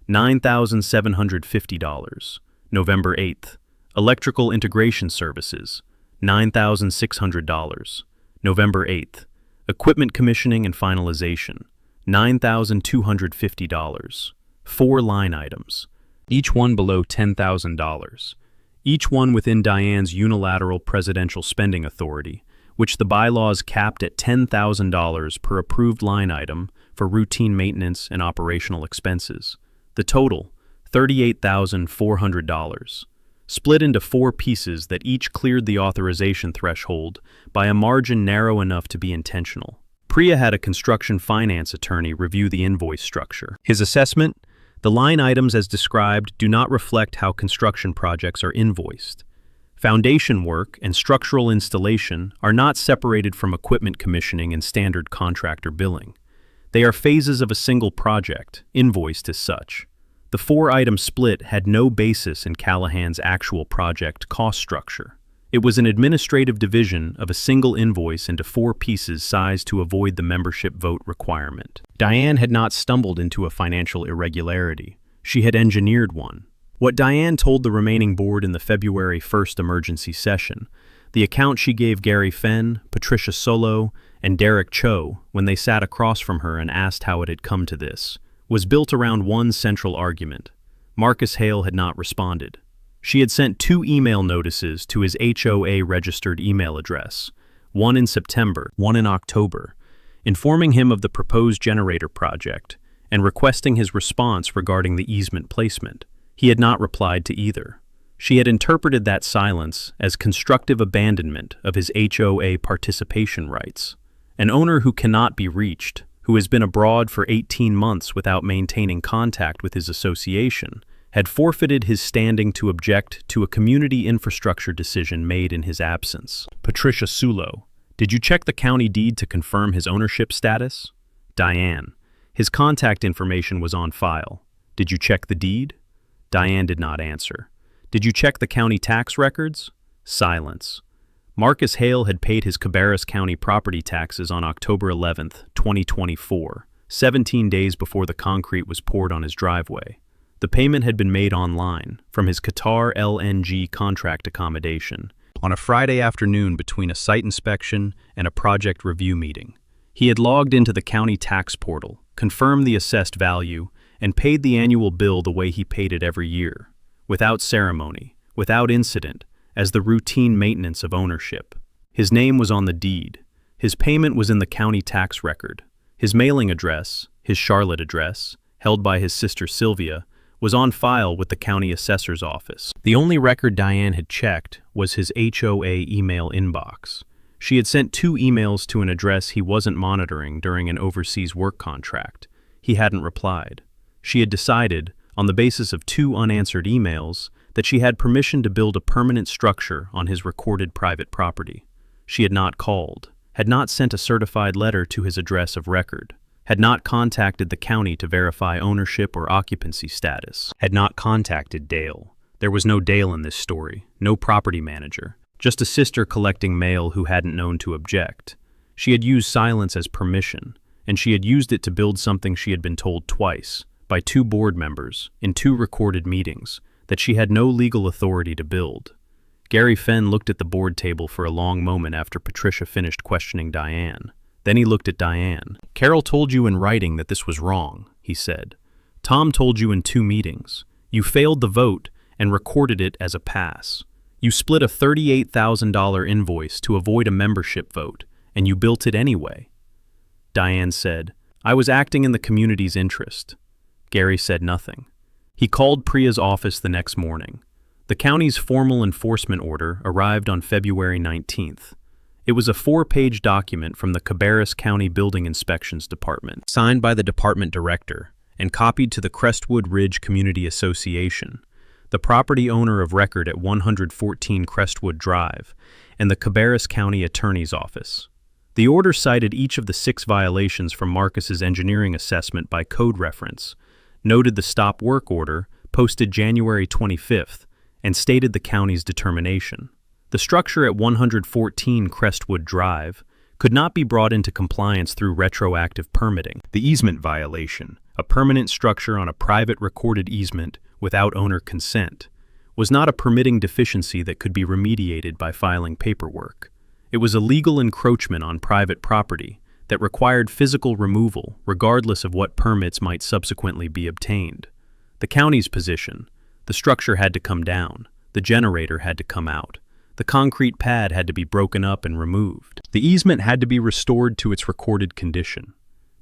$9,750. November 8th, electrical integration services, $9,600. November 8th, equipment commissioning and finalization, $9,250. 4 line items, each one below $10,000. Each one within Diane's unilateral presidential spending authority, which the bylaws capped at $10,000 per approved line item for routine maintenance and operational expenses. The total, $38,400, split into 4 pieces that each cleared the authorization threshold by a margin narrow enough to be intentional. Priya had a construction finance attorney review the invoice structure. His assessment: the line items as described do not reflect how construction projects are invoiced. Foundation work and structural installation are not separated from equipment commissioning and standard contractor billing. They are phases of a single project, invoiced as such. The 4-item split had no basis in Callahan's actual project cost structure. It was an administrative division of a single invoice into 4 pieces sized to avoid the membership vote requirement. Diane had not stumbled into a financial irregularity. She had engineered one. What Diane told the remaining board in the February 1st emergency session, the account she gave Gary Fenn, Patricia Solo, and Derek Cho when they sat across from her and asked how it had come to this, was built around one central argument. Marcus Hale had not responded. She had sent 2 email notices to his HOA registered email address, one in September, one in October, informing him of the proposed generator project and requesting his response regarding the easement placement. He had not replied to either. She had interpreted that silence as constructive abandonment of his HOA participation rights. An owner who cannot be reached, who has been abroad for 18 months without maintaining contact with his association, had forfeited his standing to object to a community infrastructure decision made in his absence. Patricia Sulo: did you check the county deed to confirm his ownership status? Diane: his contact information was on file. Did you check the deed? Diane did not answer. Did you check the county tax records? Silence. Marcus Hale had paid his Cabarrus County property taxes on October 11th, 2024, 17 days before the concrete was poured on his driveway. The payment had been made online from his Qatar LNG contract accommodation on a Friday afternoon between a site inspection and a project review meeting. He had logged into the county tax portal, confirmed the assessed value, and paid the annual bill the way he paid it every year, without ceremony, without incident, as the routine maintenance of ownership. His name was on the deed. His payment was in the county tax record. His mailing address, his Charlotte address, held by his sister Sylvia, was on file with the county assessor's office. The only record Diane had checked was his HOA email inbox. She had sent 2 emails to an address he wasn't monitoring during an overseas work contract. He hadn't replied. She had decided, on the basis of 2 unanswered emails, that she had permission to build a permanent structure on his recorded private property. She had not called, had not sent a certified letter to his address of record, had not contacted the county to verify ownership or occupancy status, had not contacted Dale. There was no Dale in this story, no property manager, just a sister collecting mail who hadn't known to object. She had used silence as permission, and she had used it to build something she had been told twice, by 2 board members, in 2 recorded meetings, that she had no legal authority to build. Gary Fenn looked at the board table for a long moment after Patricia finished questioning Diane. Then he looked at Diane. Carol told you in writing that this was wrong, he said. Tom told you in 2 meetings. You failed the vote and recorded it as a pass. You split a $38,000 invoice to avoid a membership vote, and you built it anyway. Diane said, I was acting in the community's interest. Gary said nothing. He called Priya's office the next morning. The county's formal enforcement order arrived on February 19th. It was a 4-page document from the Cabarrus County Building Inspections Department, signed by the department director, and copied to the Crestwood Ridge Community Association, the property owner of record at 114 Crestwood Drive, and the Cabarrus County Attorney's Office. The order cited each of the 6 violations from Marcus's engineering assessment by code reference, noted the stop work order, posted January 25th, and stated the county's determination. The structure at 114 Crestwood Drive could not be brought into compliance through retroactive permitting. The easement violation, a permanent structure on a private recorded easement without owner consent, was not a permitting deficiency that could be remediated by filing paperwork. It was a legal encroachment on private property that required physical removal regardless of what permits might subsequently be obtained. The county's position: the structure had to come down, the generator had to come out, the concrete pad had to be broken up and removed. The easement had to be restored to its recorded condition.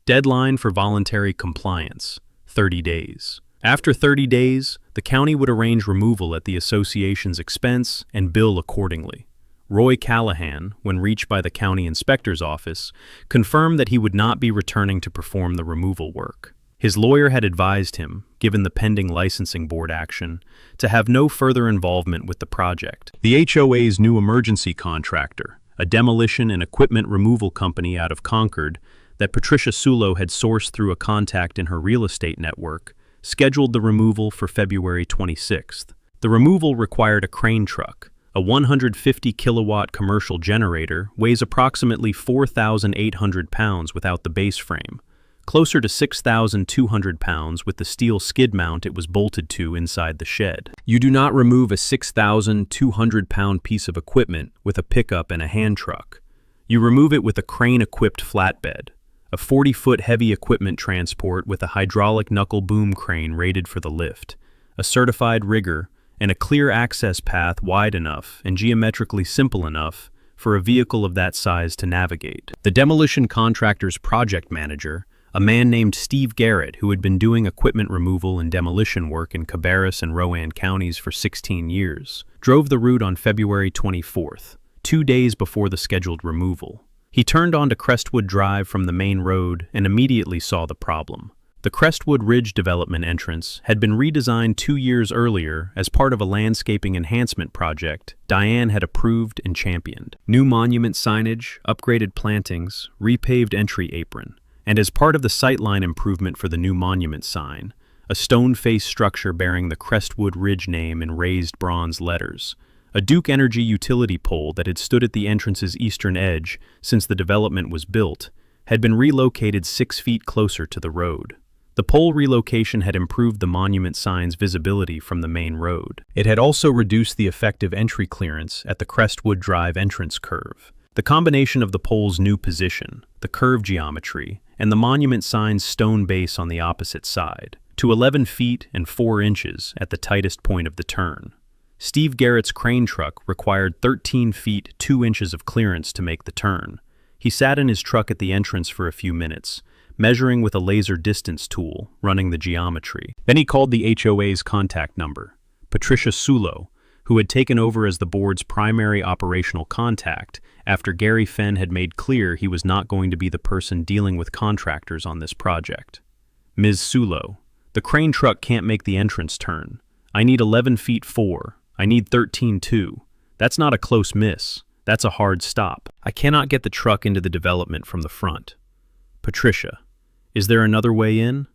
Deadline for voluntary compliance: 30 days. After 30 days, the county would arrange removal at the association's expense and bill accordingly. Roy Callahan, when reached by the county inspector's office, confirmed that he would not be returning to perform the removal work. His lawyer had advised him, given the pending licensing board action, to have no further involvement with the project. The HOA's new emergency contractor, a demolition and equipment removal company out of Concord that Patricia Sulo had sourced through a contact in her real estate network, scheduled the removal for February 26th. The removal required a crane truck. A 150-kilowatt commercial generator weighs approximately 4,800 pounds without the base frame, closer to 6,200 pounds with the steel skid mount it was bolted to inside the shed. You do not remove a 6,200-pound piece of equipment with a pickup and a hand truck. You remove it with a crane-equipped flatbed, a 40-foot heavy equipment transport with a hydraulic knuckle boom crane rated for the lift, a certified rigger, and a clear access path wide enough and geometrically simple enough for a vehicle of that size to navigate. The demolition contractor's project manager, a man named Steve Garrett, who had been doing equipment removal and demolition work in Cabarrus and Rowan counties for 16 years, drove the route on February 24th, 2 days before the scheduled removal. He turned onto Crestwood Drive from the main road and immediately saw the problem. The Crestwood Ridge development entrance had been redesigned 2 years earlier as part of a landscaping enhancement project Diane had approved and championed. New monument signage, upgraded plantings, repaved entry apron, and as part of the sightline improvement for the new monument sign, a stone-faced structure bearing the Crestwood Ridge name in raised bronze letters, a Duke Energy utility pole that had stood at the entrance's eastern edge since the development was built, had been relocated 6 feet closer to the road. The pole relocation had improved the monument sign's visibility from the main road. It had also reduced the effective entry clearance at the Crestwood Drive entrance curve. The combination of the pole's new position, the curve geometry, and the monument sign's stone base on the opposite side, to 11 feet and 4 inches at the tightest point of the turn. Steve Garrett's crane truck required 13 feet 2 inches of clearance to make the turn. He sat in his truck at the entrance for a few minutes, measuring with a laser distance tool, running the geometry. Then he called the HOA's contact number, Patricia Sulo, who had taken over as the board's primary operational contact after Gary Fenn had made clear he was not going to be the person dealing with contractors on this project. Ms. Sulo, the crane truck can't make the entrance turn. I need 11 feet 4. I need 13.2. That's not a close miss. That's a hard stop. I cannot get the truck into the development from the front. Patricia, is there another way in?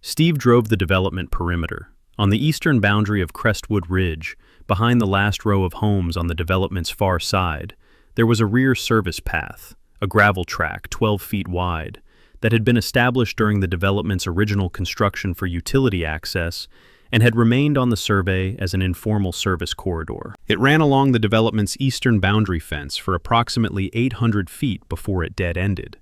Steve drove the development perimeter. On the eastern boundary of Crestwood Ridge, behind the last row of homes on the development's far side, there was a rear service path, a gravel track 12 feet wide, that had been established during the development's original construction for utility access and had remained on the survey as an informal service corridor. It ran along the development's eastern boundary fence for approximately 800 feet before it dead-ended.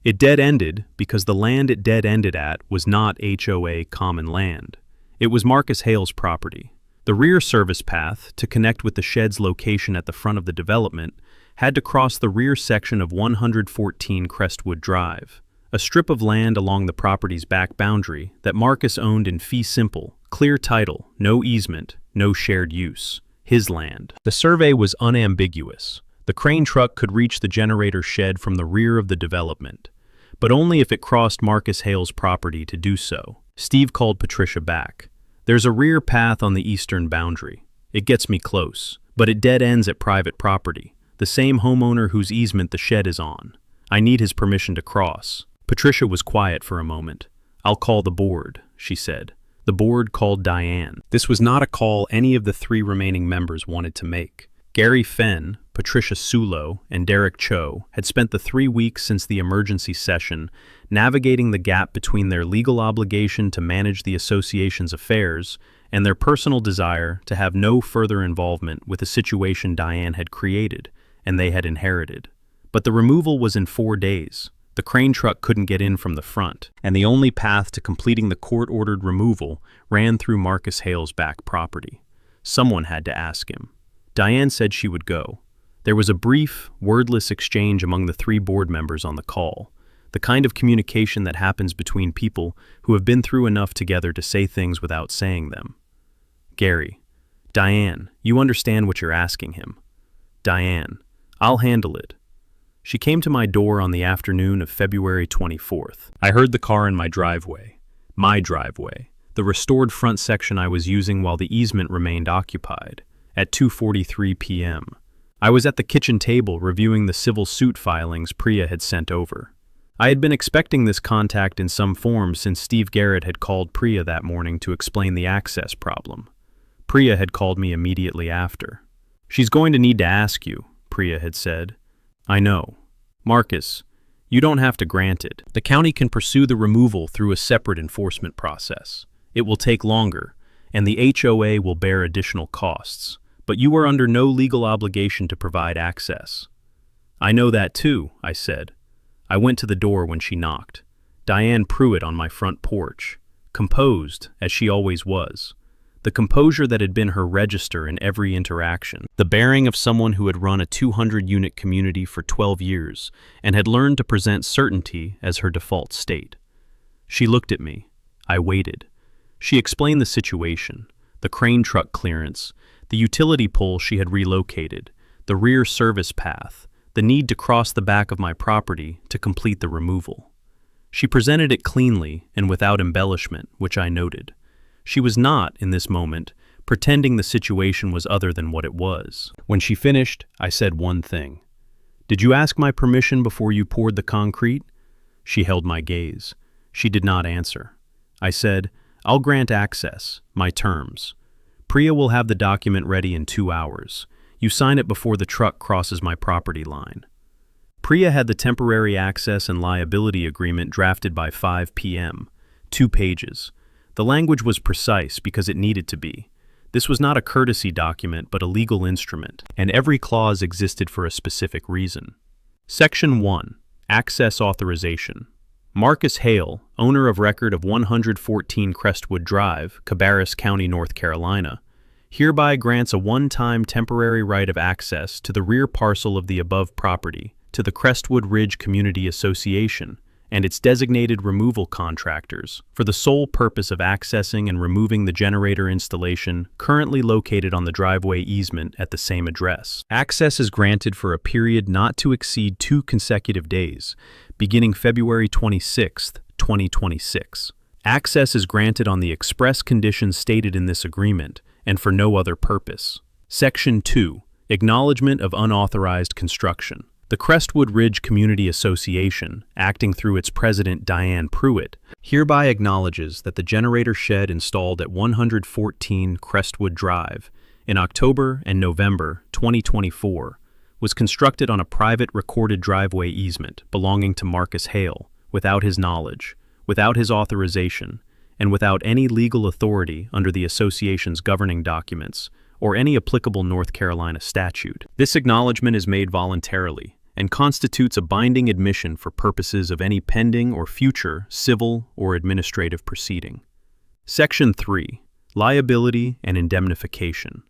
It dead-ended because the land it dead-ended at was not HOA common land. It was Marcus Hale's property. The rear service path, to connect with the shed's location at the front of the development, had to cross the rear section of 114 Crestwood Drive, a strip of land along the property's back boundary that Marcus owned in fee simple, clear title, no easement, no shared use, his land. The survey was unambiguous. The crane truck could reach the generator shed from the rear of the development, but only if it crossed Marcus Hale's property to do so. Steve called Patricia back. There's a rear path on the eastern boundary. It gets me close, but it dead ends at private property, the same homeowner whose easement the shed is on. I need his permission to cross. Patricia was quiet for a moment. I'll call the board, she said. The board called Diane. This was not a call any of the 3 remaining members wanted to make. Gary Fenn, Patricia Sulo, and Derek Cho had spent the 3 weeks since the emergency session navigating the gap between their legal obligation to manage the association's affairs and their personal desire to have no further involvement with the situation Diane had created and they had inherited. But the removal was in 4 days. The crane truck couldn't get in from the front, and the only path to completing the court-ordered removal ran through Marcus Hale's back property. Someone had to ask him. Diane said she would go. There was a brief, wordless exchange among the 3 board members on the call, the kind of communication that happens between people who have been through enough together to say things without saying them. Gary: Diane, you understand what you're asking him. Diane: I'll handle it. She came to my door on the afternoon of February 24th. I heard the car in my driveway, the restored front section I was using while the easement remained occupied, at 2:43 p.m. I was at the kitchen table reviewing the civil suit filings Priya had sent over. I had been expecting this contact in some form since Steve Garrett had called Priya that morning to explain the access problem. Priya had called me immediately after. She's going to need to ask you, Priya had said. I know. Marcus, you don't have to grant it. The county can pursue the removal through a separate enforcement process. It will take longer, and the HOA will bear additional costs, but you are under no legal obligation to provide access. I know that too, I said. I went to the door when she knocked. Diane Pruitt on my front porch, composed, as she always was. The composure that had been her register in every interaction, the bearing of someone who had run a 200-unit community for 12 years and had learned to present certainty as her default state. She looked at me. I waited. She explained the situation, the crane truck clearance, the utility pole she had relocated, the rear service path, the need to cross the back of my property to complete the removal. She presented it cleanly and without embellishment, which I noted. She was not, in this moment, pretending the situation was other than what it was. When she finished, I said one thing. Did you ask my permission before you poured the concrete? She held my gaze. She did not answer. I said, I'll grant access, my terms. Priya will have the document ready in 2 hours. You sign it before the truck crosses my property line. Priya had the temporary access and liability agreement drafted by 5 p.m., 2 pages. The language was precise because it needed to be. This was not a courtesy document but a legal instrument, and every clause existed for a specific reason. Section 1. Access Authorization. Marcus Hale, owner of record of 114 Crestwood Drive, Cabarrus County, North Carolina, hereby grants a one-time temporary right of access to the rear parcel of the above property to the Crestwood Ridge Community Association and its designated removal contractors for the sole purpose of accessing and removing the generator installation currently located on the driveway easement at the same address. Access is granted for a period not to exceed 2 consecutive days, beginning February 26, 2026. Access is granted on the express conditions stated in this agreement and for no other purpose. Section 2. Acknowledgement of unauthorized construction. The Crestwood Ridge Community Association, acting through its president Diane Pruitt, hereby acknowledges that the generator shed installed at 114 Crestwood Drive in October and November 2024 was constructed on a private recorded driveway easement belonging to Marcus Hale without his knowledge, without his authorization, and without any legal authority under the association's governing documents or any applicable North Carolina statute. This acknowledgement is made voluntarily and constitutes a binding admission for purposes of any pending or future civil or administrative proceeding. Section 3. Liability and Indemnification.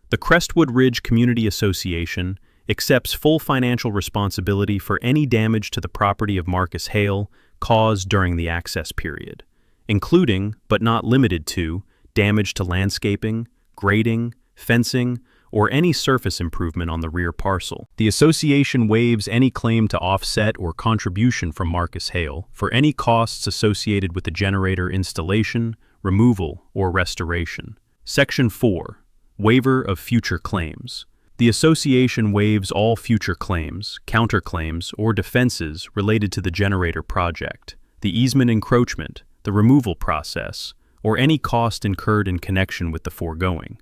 The Crestwood Ridge Community Association accepts full financial responsibility for any damage to the property of Marcus Hale caused during the access period, including, but not limited to, damage to landscaping, grading, fencing, or any surface improvement on the rear parcel. The association waives any claim to offset or contribution from Marcus Hale for any costs associated with the generator installation, removal, or restoration. Section 4. Waiver of future claims. The association waives all future claims, counterclaims, or defenses related to the generator project, the easement encroachment, the removal process, or any cost incurred in connection with the foregoing.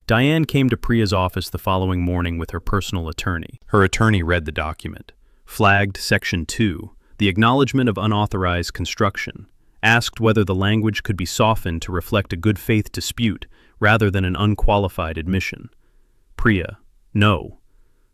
Diane came to Priya's office the following morning with her personal attorney. Her attorney read the document. Flagged Section 2, the acknowledgement of unauthorized construction, asked whether the language could be softened to reflect a good faith dispute rather than an unqualified admission. Priya: no.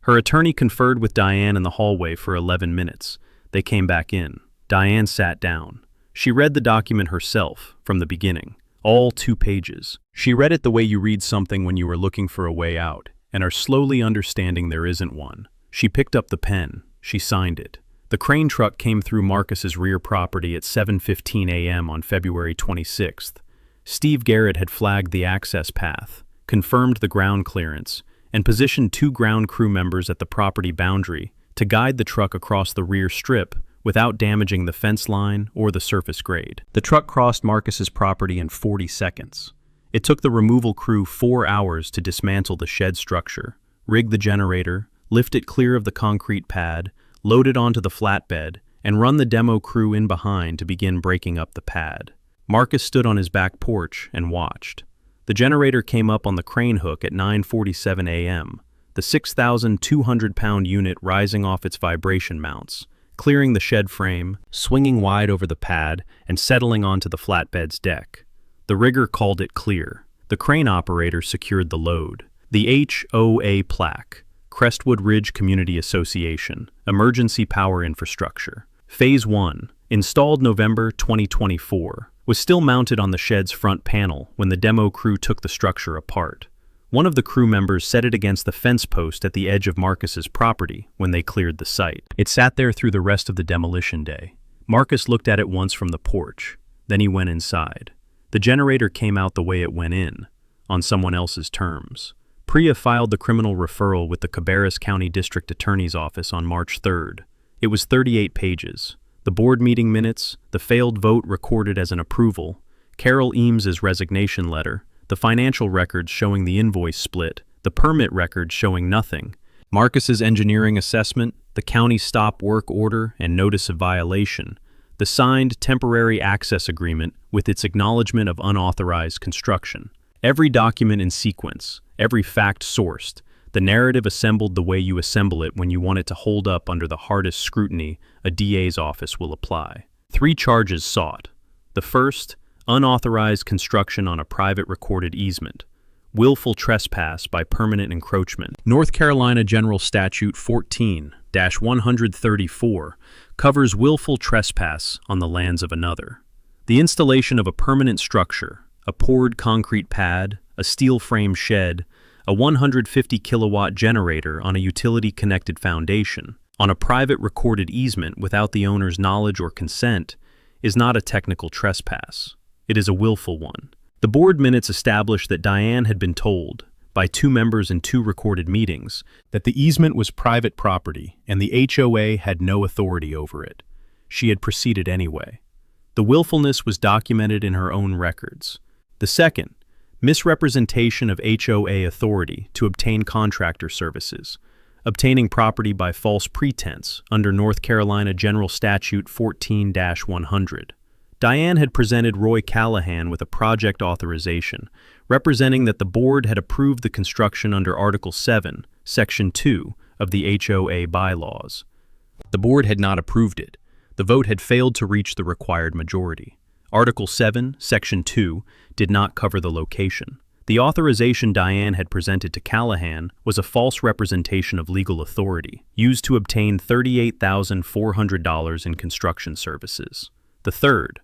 Her attorney conferred with Diane in the hallway for 11 minutes. They came back in. Diane sat down. She read the document herself, from the beginning, all 2 pages. She read it the way you read something when you are looking for a way out, and are slowly understanding there isn't one. She picked up the pen. She signed it. The crane truck came through Marcus's rear property at 7:15 a.m. on February 26th. Steve Garrett had flagged the access path, confirmed the ground clearance, and positioned 2 ground crew members at the property boundary to guide the truck across the rear strip without damaging the fence line or the surface grade. The truck crossed Marcus's property in 40 seconds. It took the removal crew 4 hours to dismantle the shed structure, rig the generator, lift it clear of the concrete pad, load it onto the flatbed, and run the demo crew in behind to begin breaking up the pad. Marcus stood on his back porch and watched. The generator came up on the crane hook at 9:47 a.m., the 6,200-pound unit rising off its vibration mounts, clearing the shed frame, swinging wide over the pad, and settling onto the flatbed's deck. The rigger called it clear. The crane operator secured the load. The HOA plaque, Crestwood Ridge Community Association, Emergency Power Infrastructure. Phase 1, installed November 2024, was still mounted on the shed's front panel when the demo crew took the structure apart. One of the crew members set it against the fence post at the edge of Marcus's property when they cleared the site. It sat there through the rest of the demolition day. Marcus looked at it once from the porch. Then he went inside. The generator came out the way it went in, on someone else's terms. Priya filed the criminal referral with the Cabarrus County District Attorney's Office on March 3rd. It was 38 pages. The board meeting minutes, the failed vote recorded as an approval, Carol Eames's resignation letter, the financial records showing the invoice split, the permit records showing nothing, Marcus's engineering assessment, the county stop work order and notice of violation, the signed temporary access agreement with its acknowledgement of unauthorized construction. Every document in sequence, every fact sourced, the narrative assembled the way you assemble it when you want it to hold up under the hardest scrutiny a DA's office will apply. 3 charges sought. The first, unauthorized construction on a private recorded easement. Willful trespass by permanent encroachment. North Carolina General Statute 14-134 covers willful trespass on the lands of another. The installation of a permanent structure, a poured concrete pad, a steel frame shed, a 150-kilowatt generator on a utility-connected foundation, on a private recorded easement without the owner's knowledge or consent, is not a technical trespass. It is a willful one. The board minutes establish that Diane had been told, by 2 members in 2 recorded meetings, that the easement was private property and the HOA had no authority over it. She had proceeded anyway. The willfulness was documented in her own records. The second, misrepresentation of HOA authority to obtain contractor services, obtaining property by false pretense under North Carolina General Statute 14-100. Diane had presented Roy Callahan with a project authorization, representing that the board had approved the construction under Article 7, Section 2 of the HOA bylaws. The board had not approved it. The vote had failed to reach the required majority. Article 7, Section 2 did not cover the location. The authorization Diane had presented to Callahan was a false representation of legal authority, used to obtain $38,400 in construction services. The third,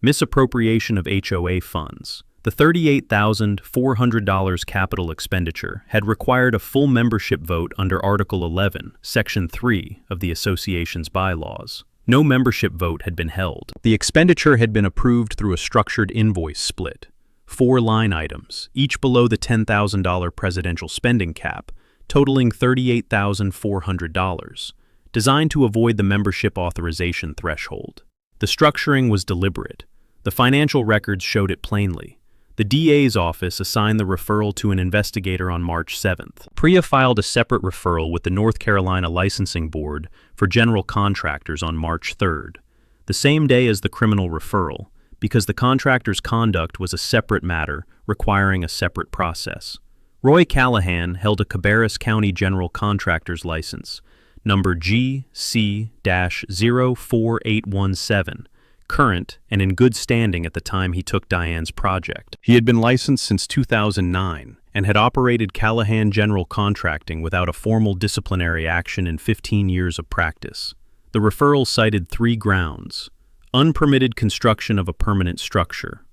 misappropriation of HOA funds. The $38,400 capital expenditure had required a full membership vote under Article 11, Section 3 of the association's bylaws. No membership vote had been held. The expenditure had been approved through a structured invoice split. 4 line items, each below the $10,000 presidential spending cap, totaling $38,400, designed to avoid the membership authorization threshold. The structuring was deliberate. The financial records showed it plainly. The DA's office assigned the referral to an investigator on March 7th. Priya filed a separate referral with the North Carolina Licensing Board for general contractors on March 3rd, the same day as the criminal referral, because the contractor's conduct was a separate matter requiring a separate process. Roy Callahan held a Cabarrus County General Contractor's License, number GC-04817, current and in good standing at the time he took Diane's project. He had been licensed since 2009 and had operated Callahan General Contracting without a formal disciplinary action in 15 years of practice. The referral cited 3 grounds: unpermitted construction of a permanent structure.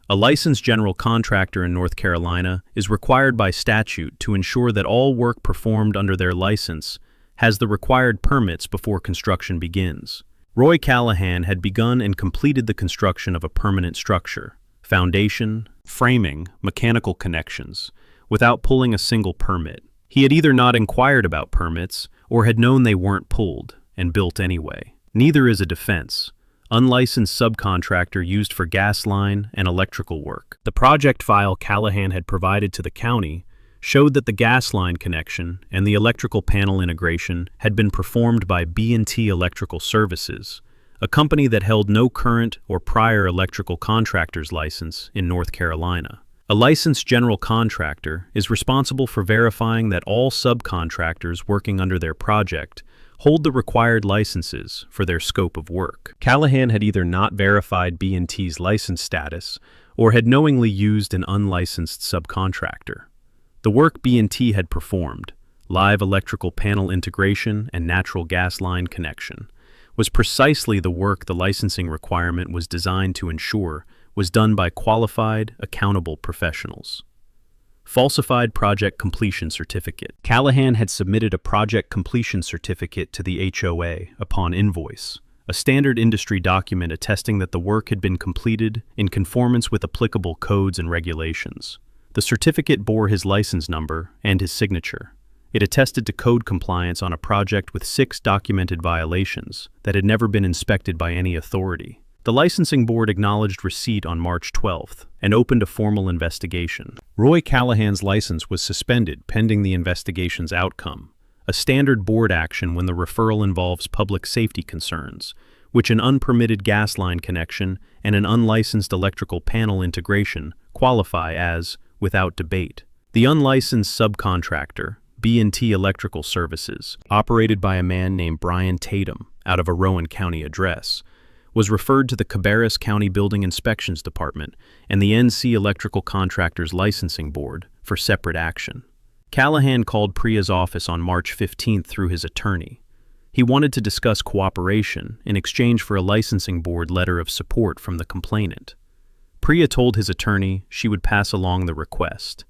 A licensed general contractor in North Carolina is required by statute to ensure that all work performed under their license has the required permits before construction begins. Roy Callahan had begun and completed the construction of a permanent structure, foundation, framing, mechanical connections, without pulling a single permit. He had either not inquired about permits or had known they weren't pulled and built anyway. Neither is a defense. Unlicensed subcontractor used for gas line and electrical work. The project file Callahan had provided to the county showed that the gas line connection and the electrical panel integration had been performed by B&T Electrical Services, a company that held no current or prior electrical contractor's license in North Carolina. A licensed general contractor is responsible for verifying that all subcontractors working under their project hold the required licenses for their scope of work. Callahan had either not verified B&T's license status or had knowingly used an unlicensed subcontractor. The work B&T had performed, live electrical panel integration and natural gas line connection, was precisely the work the licensing requirement was designed to ensure was done by qualified, accountable professionals. Falsified project completion certificate. Callahan had submitted a project completion certificate to the HOA upon invoice, a standard industry document attesting that the work had been completed in conformance with applicable codes and regulations. The certificate bore his license number and his signature. It attested to code compliance on a project with 6 documented violations that had never been inspected by any authority. The licensing board acknowledged receipt on March 12th and opened a formal investigation. Roy Callahan's license was suspended pending the investigation's outcome, a standard board action when the referral involves public safety concerns, which an unpermitted gas line connection and an unlicensed electrical panel integration qualify as without debate. The unlicensed subcontractor, B&T Electrical Services, operated by a man named Brian Tatum out of a Rowan County address, was referred to the Cabarrus County Building Inspections Department and the NC Electrical Contractors Licensing Board for separate action. Callahan called Priya's office on March 15th through his attorney. He wanted to discuss cooperation in exchange for a licensing board letter of support from the complainant. Priya told his attorney she would pass along the request.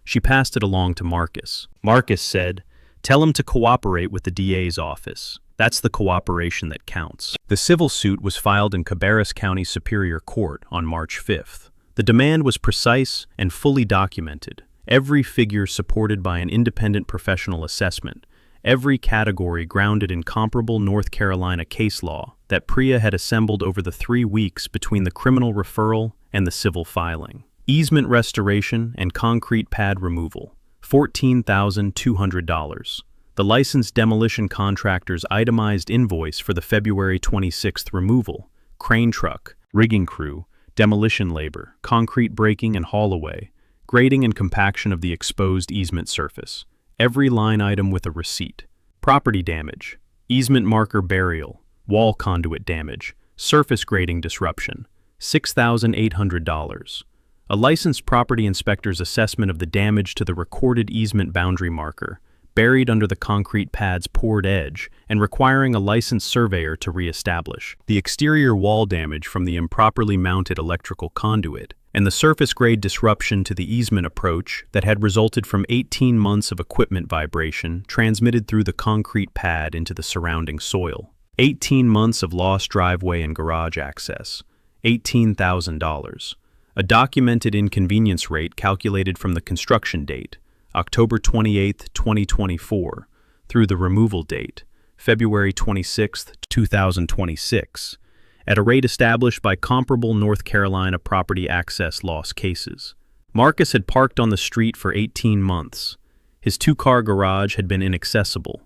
She passed it along to Marcus. Marcus said, "Tell him to cooperate with the DA's office. That's the cooperation that counts." The civil suit was filed in Cabarrus County Superior Court on March 5th. The demand was precise and fully documented, every figure supported by an independent professional assessment, every category grounded in comparable North Carolina case law that Priya had assembled over the 3 weeks between the criminal referral and the civil filing. Easement restoration and concrete pad removal, $14,200. The licensed demolition contractor's itemized invoice for the February 26th removal, crane truck, rigging crew, demolition labor, concrete breaking and haul away, grading and compaction of the exposed easement surface, every line item with a receipt. Property damage, easement marker burial, wall conduit damage, surface grading disruption, $6,800. A licensed property inspector's assessment of the damage to the recorded easement boundary marker, buried under the concrete pad's poured edge and requiring a licensed surveyor to reestablish. The exterior wall damage from the improperly mounted electrical conduit, and the surface grade disruption to the easement approach that had resulted from 18 months of equipment vibration transmitted through the concrete pad into the surrounding soil. 18 months of lost driveway and garage access, $18,000. A documented inconvenience rate calculated from the construction date, October 28, 2024, through the removal date, February 26, 2026, at a rate established by comparable North Carolina property access loss cases. Marcus had parked on the street for 18 months. His two-car garage had been inaccessible.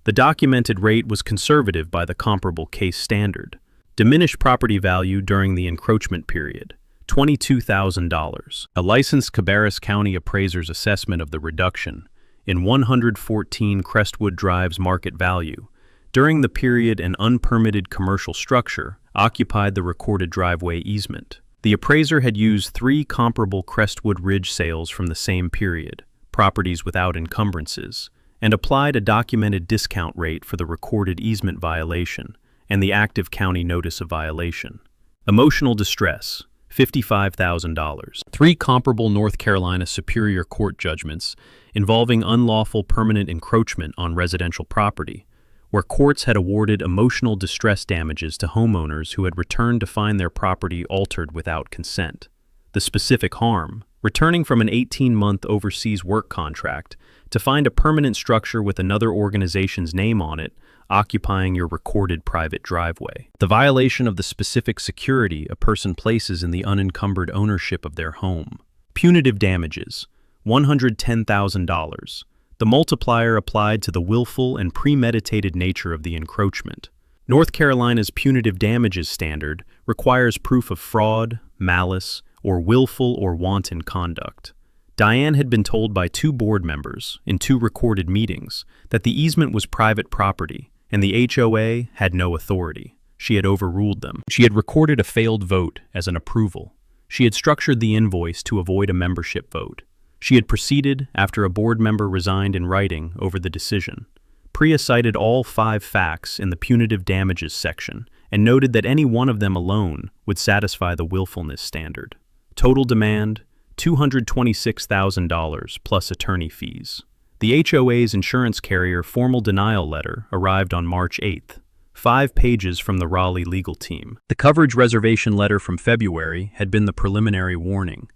The documented rate was conservative by the comparable case standard. Diminished property value during the encroachment period, $22,000. A licensed Cabarrus County appraiser's assessment of the reduction in 114 Crestwood Drive's market value during the period an unpermitted commercial structure occupied the recorded driveway easement. The appraiser had used 3 comparable Crestwood Ridge sales from the same period, properties without encumbrances, and applied a documented discount rate for the recorded easement violation and the active county notice of violation. Emotional distress, $55,000. 3 comparable North Carolina Superior Court judgments involving unlawful permanent encroachment on residential property, where courts had awarded emotional distress damages to homeowners who had returned to find their property altered without consent. The specific harm, returning from an 18-month overseas work contract to find a permanent structure with another organization's name on it occupying your recorded private driveway. The violation of the specific security a person places in the unencumbered ownership of their home. Punitive damages, $110,000. The multiplier applied to the willful and premeditated nature of the encroachment. North Carolina's punitive damages standard requires proof of fraud, malice, or willful or wanton conduct. Diane had been told by 2 board members, in 2 recorded meetings, that the easement was private property, and the HOA had no authority. She had overruled them. She had recorded a failed vote as an approval. She had structured the invoice to avoid a membership vote. She had proceeded after a board member resigned in writing over the decision. Priya cited all 5 facts in the punitive damages section and noted that any one of them alone would satisfy the willfulness standard. Total demand, $226,000 plus attorney fees. The HOA's insurance carrier formal denial letter arrived on March 8th, 5 pages from the Raleigh legal team. The coverage reservation letter from February had been the preliminary warning.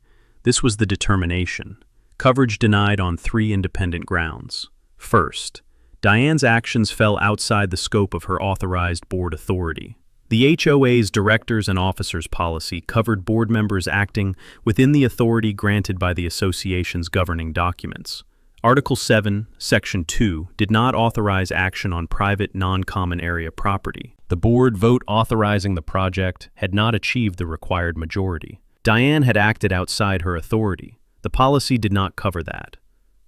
This was the determination. Coverage denied on 3 independent grounds. First, Diane's actions fell outside the scope of her authorized board authority. The HOA's directors and officers policy covered board members acting within the authority granted by the association's governing documents. Article 7, Section 2 did not authorize action on private non-common area property. The board vote authorizing the project had not achieved the required majority. Diane had acted outside her authority. The policy did not cover that.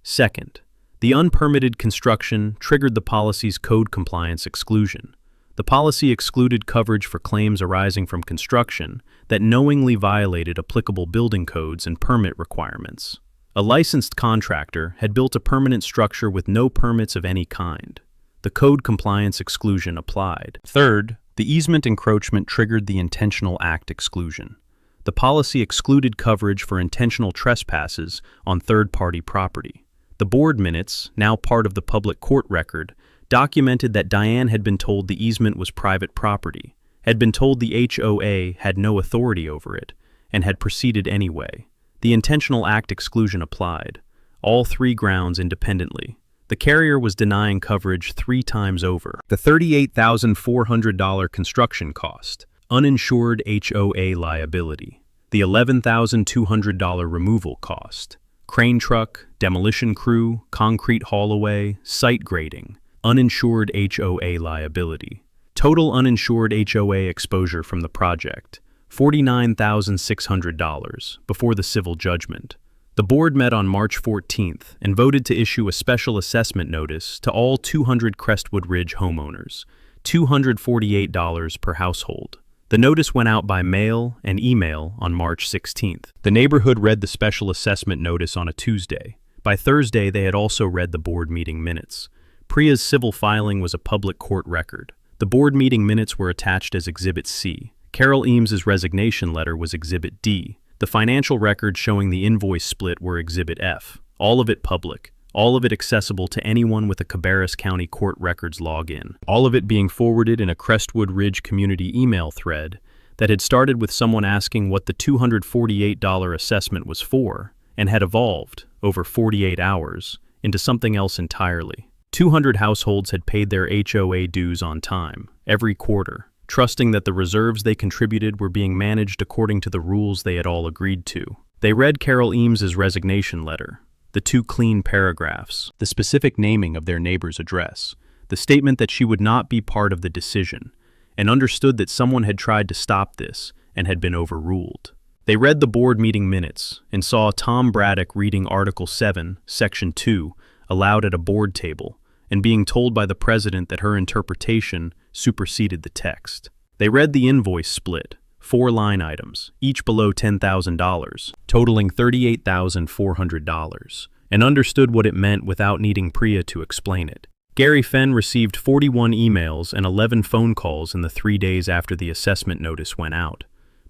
Second, the unpermitted construction triggered the policy's code compliance exclusion. The policy excluded coverage for claims arising from construction that knowingly violated applicable building codes and permit requirements. A licensed contractor had built a permanent structure with no permits of any kind. The code compliance exclusion applied. Third, the easement encroachment triggered the intentional act exclusion. The policy excluded coverage for intentional trespasses on third-party property. The board minutes, now part of the public court record, documented that Diane had been told the easement was private property, had been told the HOA had no authority over it, and had proceeded anyway. The intentional act exclusion applied, all 3 grounds independently. The carrier was denying coverage 3 times over. The $38,400 construction cost, uninsured HOA liability. The $11,200 removal cost, crane truck, demolition crew, concrete haul-away, site grading, uninsured HOA liability. Total uninsured HOA exposure from the project, $49,600 before the civil judgment. The board met on March 14th and voted to issue a special assessment notice to all 200 Crestwood Ridge homeowners, $248 per household. The notice went out by mail and email on March 16th. The neighborhood read the special assessment notice on a Tuesday. By Thursday, they had also read the board meeting minutes. Priya's civil filing was a public court record. The board meeting minutes were attached as Exhibit C. Carol Eames's resignation letter was Exhibit D. The financial records showing the invoice split were Exhibit F. All of it public. All of it accessible to anyone with a Cabarrus County Court Records login. All of it being forwarded in a Crestwood Ridge community email thread that had started with someone asking what the $248 assessment was for and had evolved, over 48 hours, into something else entirely. 200 households had paid their HOA dues on time, every quarter. trusting that the reserves they contributed were being managed according to the rules they had all agreed to. They read Carol Eames's resignation letter, the 2 clean paragraphs, the specific naming of their neighbor's address, the statement that she would not be part of the decision, and understood that someone had tried to stop this and had been overruled. They read the board meeting minutes and saw Tom Braddock reading Article 7, Section 2, aloud at a board table, and being told by the president that her interpretation superseded the text. They read the invoice split, 4 line items, each below $10,000, totaling $38,400, and understood what it meant without needing Priya to explain it. Gary Fenn received 41 emails and 11 phone calls in the 3 days after the assessment notice went out.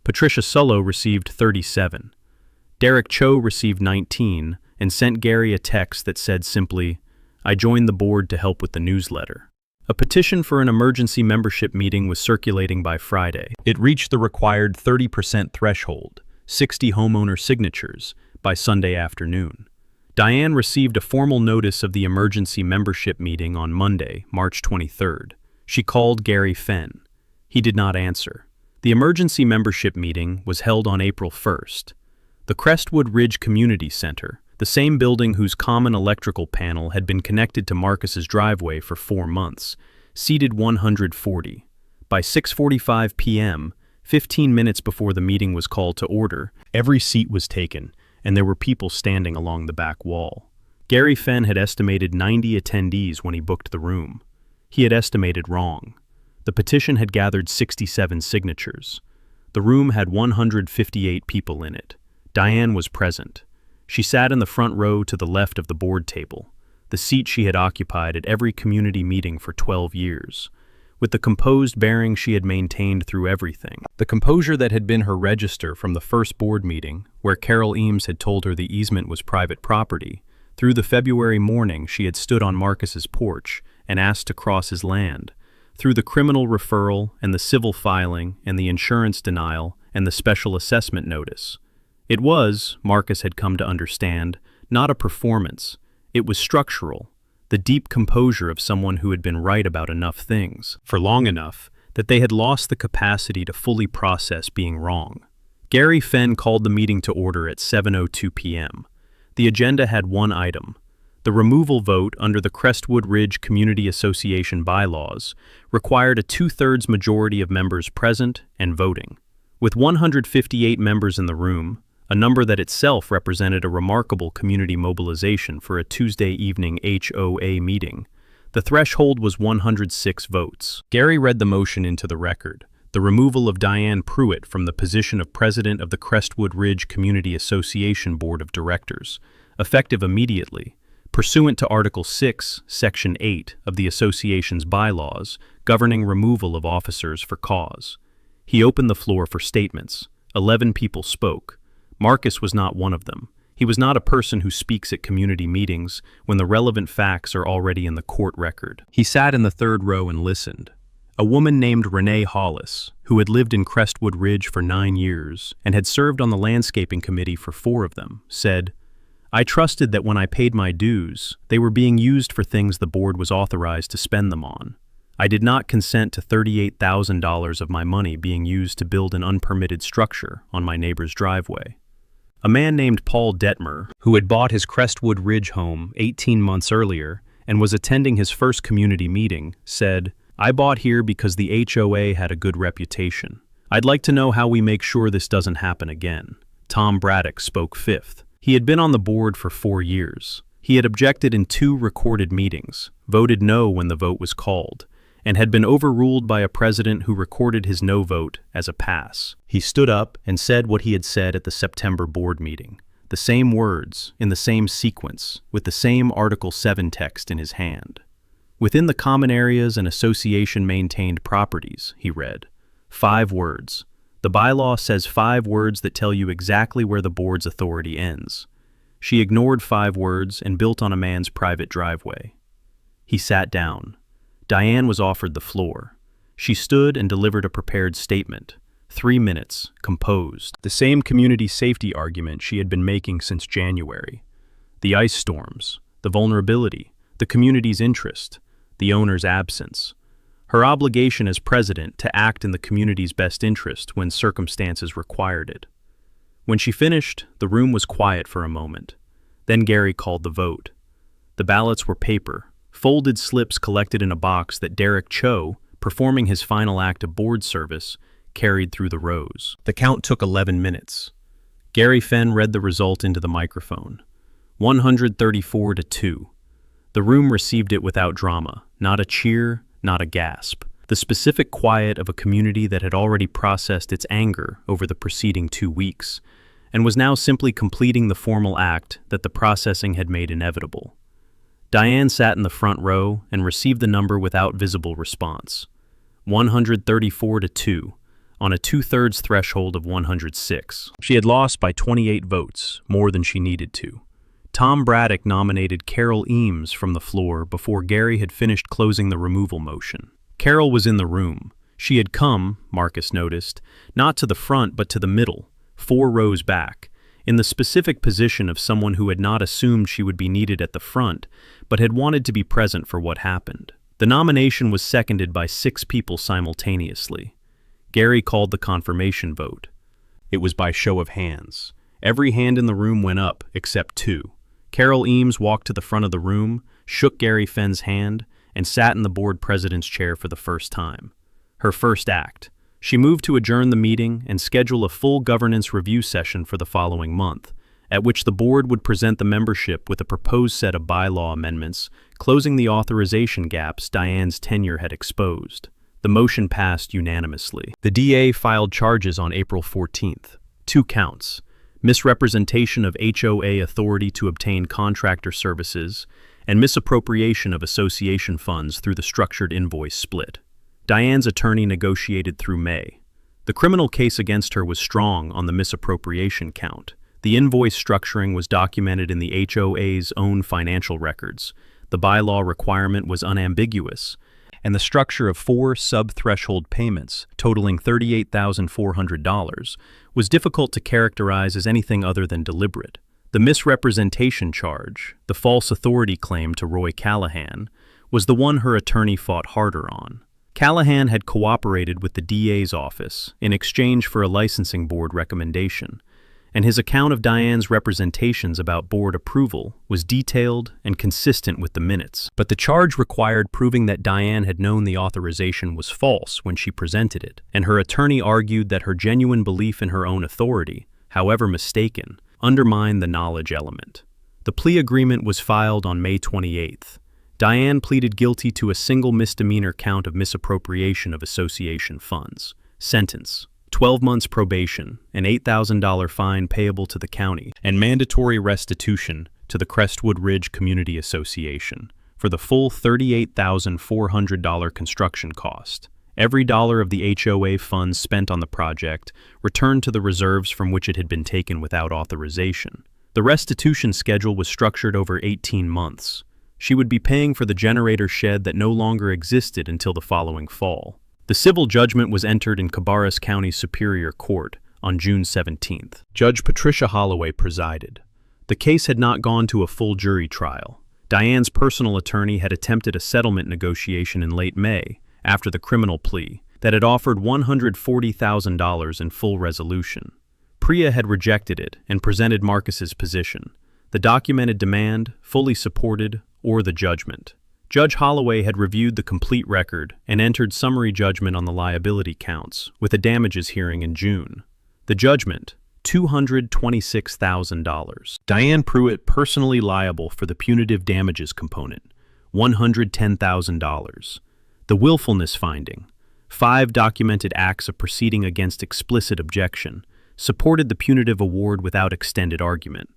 Patricia Sullo received 37. Derek Cho received 19 and sent Gary a text that said simply, "I joined the board to help with the newsletter." A petition for an emergency membership meeting was circulating by Friday. It reached the required 30% threshold, 60 homeowner signatures, by Sunday afternoon. Diane received a formal notice of the emergency membership meeting on Monday, March 23rd. She called Gary Fenn. He did not answer. The emergency membership meeting was held on April 1st. The Crestwood Ridge Community Center, the same building whose common electrical panel had been connected to Marcus's driveway for 4 months, seated 140. By 6:45 p.m., 15 minutes before the meeting was called to order, every seat was taken, and there were people standing along the back wall. Gary Fenn had estimated 90 attendees when he booked the room. He had estimated wrong. The petition had gathered 67 signatures. The room had 158 people in it. Diane was present. She sat in the front row to the left of the board table, the seat she had occupied at every community meeting for 12 years. With the composed bearing she had maintained through everything, the composure that had been her register from the first board meeting, where Carol Eames had told her the easement was private property, through the February morning she had stood on Marcus's porch and asked to cross his land, through the criminal referral and the civil filing and the insurance denial and the special assessment notice. It was, Marcus had come to understand, not a performance. It was structural, the deep composure of someone who had been right about enough things, for long enough, that they had lost the capacity to fully process being wrong. Gary Fenn called the meeting to order at 7:02 p.m. The agenda had one item. The removal vote under the Crestwood Ridge Community Association bylaws required a 2/3 majority of members present and voting. With 158 members in the room, a number that itself represented a remarkable community mobilization for a Tuesday evening HOA meeting, the threshold was 106 votes. Gary read the motion into the record, the removal of Diane Pruitt from the position of president of the Crestwood Ridge Community Association Board of Directors, effective immediately, pursuant to Article 6, Section 8 of the association's bylaws governing removal of officers for cause. He opened the floor for statements. 11 people spoke. Marcus was not one of them. He was not a person who speaks at community meetings when the relevant facts are already in the court record. He sat in the third row and listened. A woman named Renee Hollis, who had lived in Crestwood Ridge for 9 years and had served on the landscaping committee for 4 of them, said, "I trusted that when I paid my dues, they were being used for things the board was authorized to spend them on. I did not consent to $38,000 of my money being used to build an unpermitted structure on my neighbor's driveway." A man named Paul Detmer, who had bought his Crestwood Ridge home 18 months earlier and was attending his first community meeting, said, "I bought here because the HOA had a good reputation. I'd like to know how we make sure this doesn't happen again." Tom Braddock spoke fifth. He had been on the board for 4 years. He had objected in 2 recorded meetings, voted no when the vote was called, and had been overruled by a president who recorded his no vote as a pass. He stood up and said what he had said at the September board meeting, the same words, in the same sequence, with the same Article 7 text in his hand. "Within the common areas and association-maintained properties," he read, 5 words. The bylaw says 5 words that tell you exactly where the board's authority ends. She ignored 5 words and built on a man's private driveway. He sat down. Diane was offered the floor. She stood and delivered a prepared statement. 3 minutes, composed. The same community safety argument she had been making since January. The ice storms, the vulnerability, the community's interest, the owner's absence. her obligation as president to act in the community's best interest when circumstances required it. When she finished, the room was quiet for a moment. Then Gary called the vote. The ballots were paper, folded slips collected in a box that Derek Cho, performing his final act of board service, carried through the rows. The count took 11 minutes. Gary Fenn read the result into the microphone. 134-2. The room received it without drama, not a cheer, not a gasp. The specific quiet of a community that had already processed its anger over the preceding 2 weeks, and was now simply completing the formal act that the processing had made inevitable. Diane sat in the front row and received the number without visible response. 134-2, on a 2/3 threshold of 106. She had lost by 28 votes, more than she needed to. Tom Braddock nominated Carol Eames from the floor before Gary had finished closing the removal motion. Carol was in the room. She had come, Marcus noticed, not to the front but to the middle, 4 rows back, in the specific position of someone who had not assumed she would be needed at the front, but had wanted to be present for what happened. The nomination was seconded by 6 people simultaneously. Gary called the confirmation vote. It was by show of hands. Every hand in the room went up, except 2. Carol Eames walked to the front of the room, shook Gary Fenn's hand, and sat in the board president's chair for the first time. Her first act. She moved to adjourn the meeting and schedule a full governance review session for the following month, at which the board would present the membership with a proposed set of bylaw amendments, closing the authorization gaps Diane's tenure had exposed. The motion passed unanimously. The DA filed charges on April 14th. 2 counts: misrepresentation of HOA authority to obtain contractor services, and misappropriation of association funds through the structured invoice split. Diane's attorney negotiated through May. The criminal case against her was strong on the misappropriation count. The invoice structuring was documented in the HOA's own financial records. The bylaw requirement was unambiguous, and the structure of 4 sub-threshold payments, totaling $38,400, was difficult to characterize as anything other than deliberate. The misrepresentation charge, the false authority claim to Roy Callahan, was the one her attorney fought harder on. Callahan had cooperated with the DA's office in exchange for a licensing board recommendation, and his account of Diane's representations about board approval was detailed and consistent with the minutes. But the charge required proving that Diane had known the authorization was false when she presented it, and her attorney argued that her genuine belief in her own authority, however mistaken, undermined the knowledge element. The plea agreement was filed on May 28th. Diane pleaded guilty to a single misdemeanor count of misappropriation of association funds. Sentence: 12 months probation, an $8,000 fine payable to the county, and mandatory restitution to the Crestwood Ridge Community Association for the full $38,400 construction cost. Every dollar of the HOA funds spent on the project returned to the reserves from which it had been taken without authorization. The restitution schedule was structured over 18 months. She would be paying for the generator shed that no longer existed until the following fall. The civil judgment was entered in Cabarrus County Superior Court on June 17th. Judge Patricia Holloway presided. The case had not gone to a full jury trial. Diane's personal attorney had attempted a settlement negotiation in late May, after the criminal plea, that had offered $140,000 in full resolution. Priya had rejected it and presented Marcus's position: the documented demand, fully supported, or the judgment. Judge Holloway had reviewed the complete record and entered summary judgment on the liability counts, with a damages hearing in June. The judgment: $226,000. Diane Pruitt personally liable for the punitive damages component, $110,000. The willfulness finding: 5 documented acts of proceeding against explicit objection, supported the punitive award without extended argument.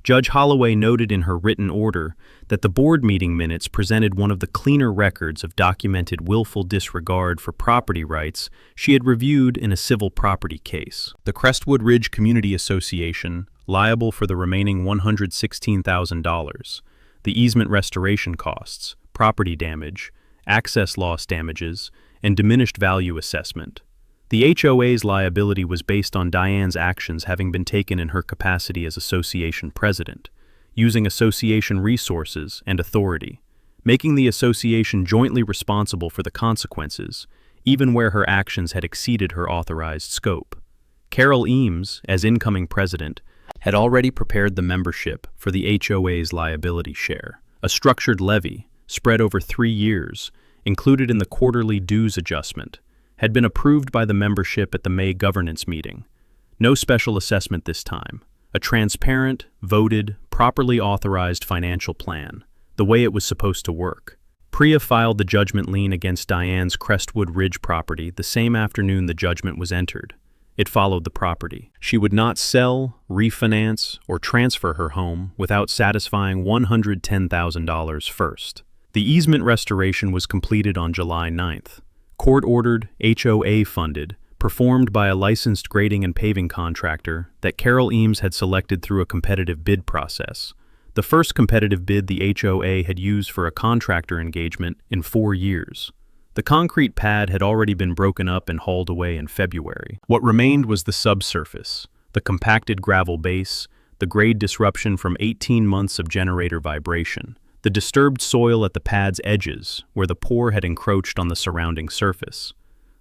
Judge Holloway noted in her written order that the board meeting minutes presented one of the cleaner records of documented willful disregard for property rights she had reviewed in a civil property case. The Crestwood Ridge Community Association, liable for the remaining $116,000, the easement restoration costs, property damage, access loss damages, and diminished value assessment. The HOA's liability was based on Diane's actions having been taken in her capacity as association president, using association resources and authority, making the association jointly responsible for the consequences, even where her actions had exceeded her authorized scope. Carol Eames, as incoming president, had already prepared the membership for the HOA's liability share, a structured levy spread over 3 years, included in the quarterly dues adjustment, had been approved by the membership at the May governance meeting. No special assessment this time. A transparent, voted, properly authorized financial plan, the way it was supposed to work. Priya filed the judgment lien against Diane's Crestwood Ridge property the same afternoon the judgment was entered. It followed the property. She would not sell, refinance, or transfer her home without satisfying $110,000 first. The easement restoration was completed on July 9th. Court-ordered, HOA-funded, performed by a licensed grading and paving contractor that Carol Eames had selected through a competitive bid process. The first competitive bid the HOA had used for a contractor engagement in 4 years. The concrete pad had already been broken up and hauled away in February. What remained was the subsurface, the compacted gravel base, the grade disruption from 18 months of generator vibration, the disturbed soil at the pad's edges where the pour had encroached on the surrounding surface.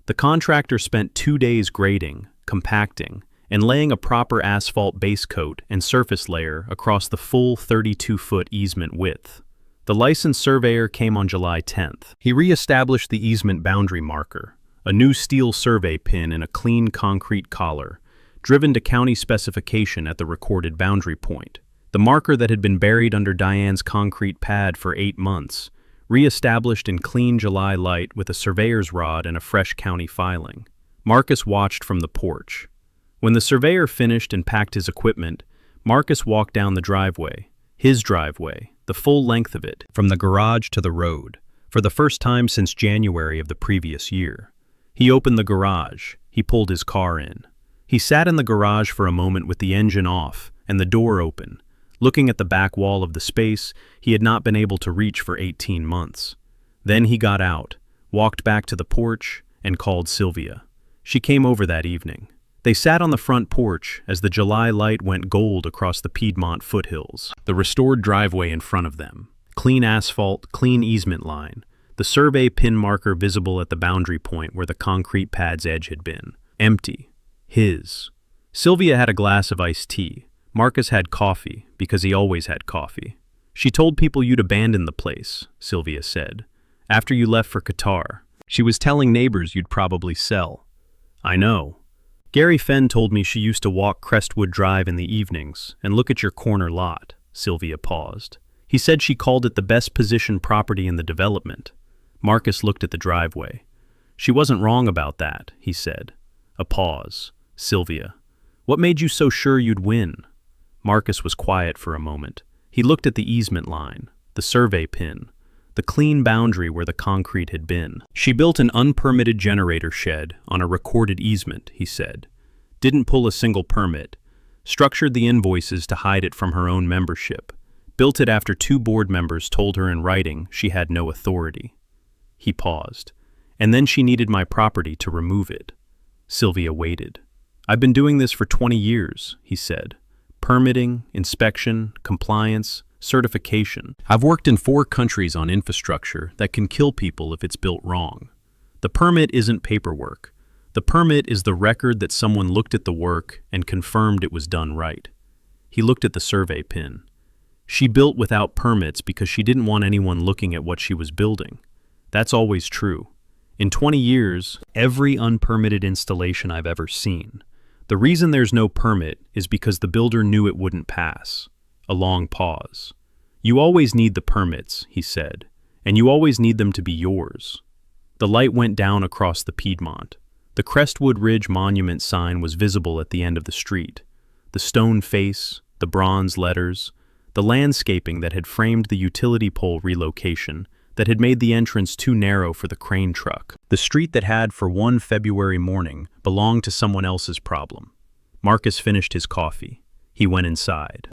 The contractor spent 2 days grading, compacting, and laying a proper asphalt base coat and surface layer across the full 32-foot easement width. The licensed surveyor came on July 10th. He re-established the easement boundary marker, a new steel survey pin in a clean concrete collar, driven to county specification at the recorded boundary point. The marker that had been buried under Diane's concrete pad for 8 months, re-established in clean July light with a surveyor's rod and a fresh county filing. Marcus watched from the porch. When the surveyor finished and packed his equipment, Marcus walked down the driveway, his driveway, the full length of it, from the garage to the road, for the first time since January of the previous year. He opened the garage. He pulled his car in. He sat in the garage for a moment with the engine off and the door open, looking at the back wall of the space he had not been able to reach for 18 months. Then he got out, walked back to the porch, and called Sylvia. She came over that evening. They sat on the front porch as the July light went gold across the Piedmont foothills, the restored driveway in front of them, clean asphalt, clean easement line, the survey pin marker visible at the boundary point where the concrete pad's edge had been. Empty. His. Sylvia had a glass of iced tea. Marcus had coffee, because he always had coffee. She told people you'd abandoned the place, Sylvia said, after you left for Qatar. She was telling neighbors you'd probably sell. I know. Gary Fenn told me she used to walk Crestwood Drive in the evenings and look at your corner lot. Sylvia paused. He said she called it the best positioned property in the development. Marcus looked at the driveway. She wasn't wrong about that, he said. A pause. Sylvia. What made you so sure you'd win? Marcus was quiet for a moment. He looked at the easement line, the survey pin, the clean boundary where the concrete had been. She built an unpermitted generator shed on a recorded easement, he said. Didn't pull a single permit. Structured the invoices to hide it from her own membership. Built it after 2 board members told her in writing she had no authority. He paused. And then she needed my property to remove it. Sylvia waited. I've been doing this for 20 years, he said. Permitting, inspection, compliance, certification. I've worked in 4 countries on infrastructure that can kill people if it's built wrong. The permit isn't paperwork. The permit is the record that someone looked at the work and confirmed it was done right. He looked at the survey pin. She built without permits because she didn't want anyone looking at what she was building. That's always true. In 20 years, every unpermitted installation I've ever seen. The reason there's no permit is because the builder knew it wouldn't pass. A long pause. You always need the permits, he said, and you always need them to be yours. The light went down across the Piedmont. The Crestwood Ridge monument sign was visible at the end of the street. The stone face, the bronze letters, the landscaping that had framed the utility pole relocation that had made the entrance too narrow for the crane truck. The street that had, for one February morning, belonged to someone else's problem. Marcus finished his coffee. He went inside.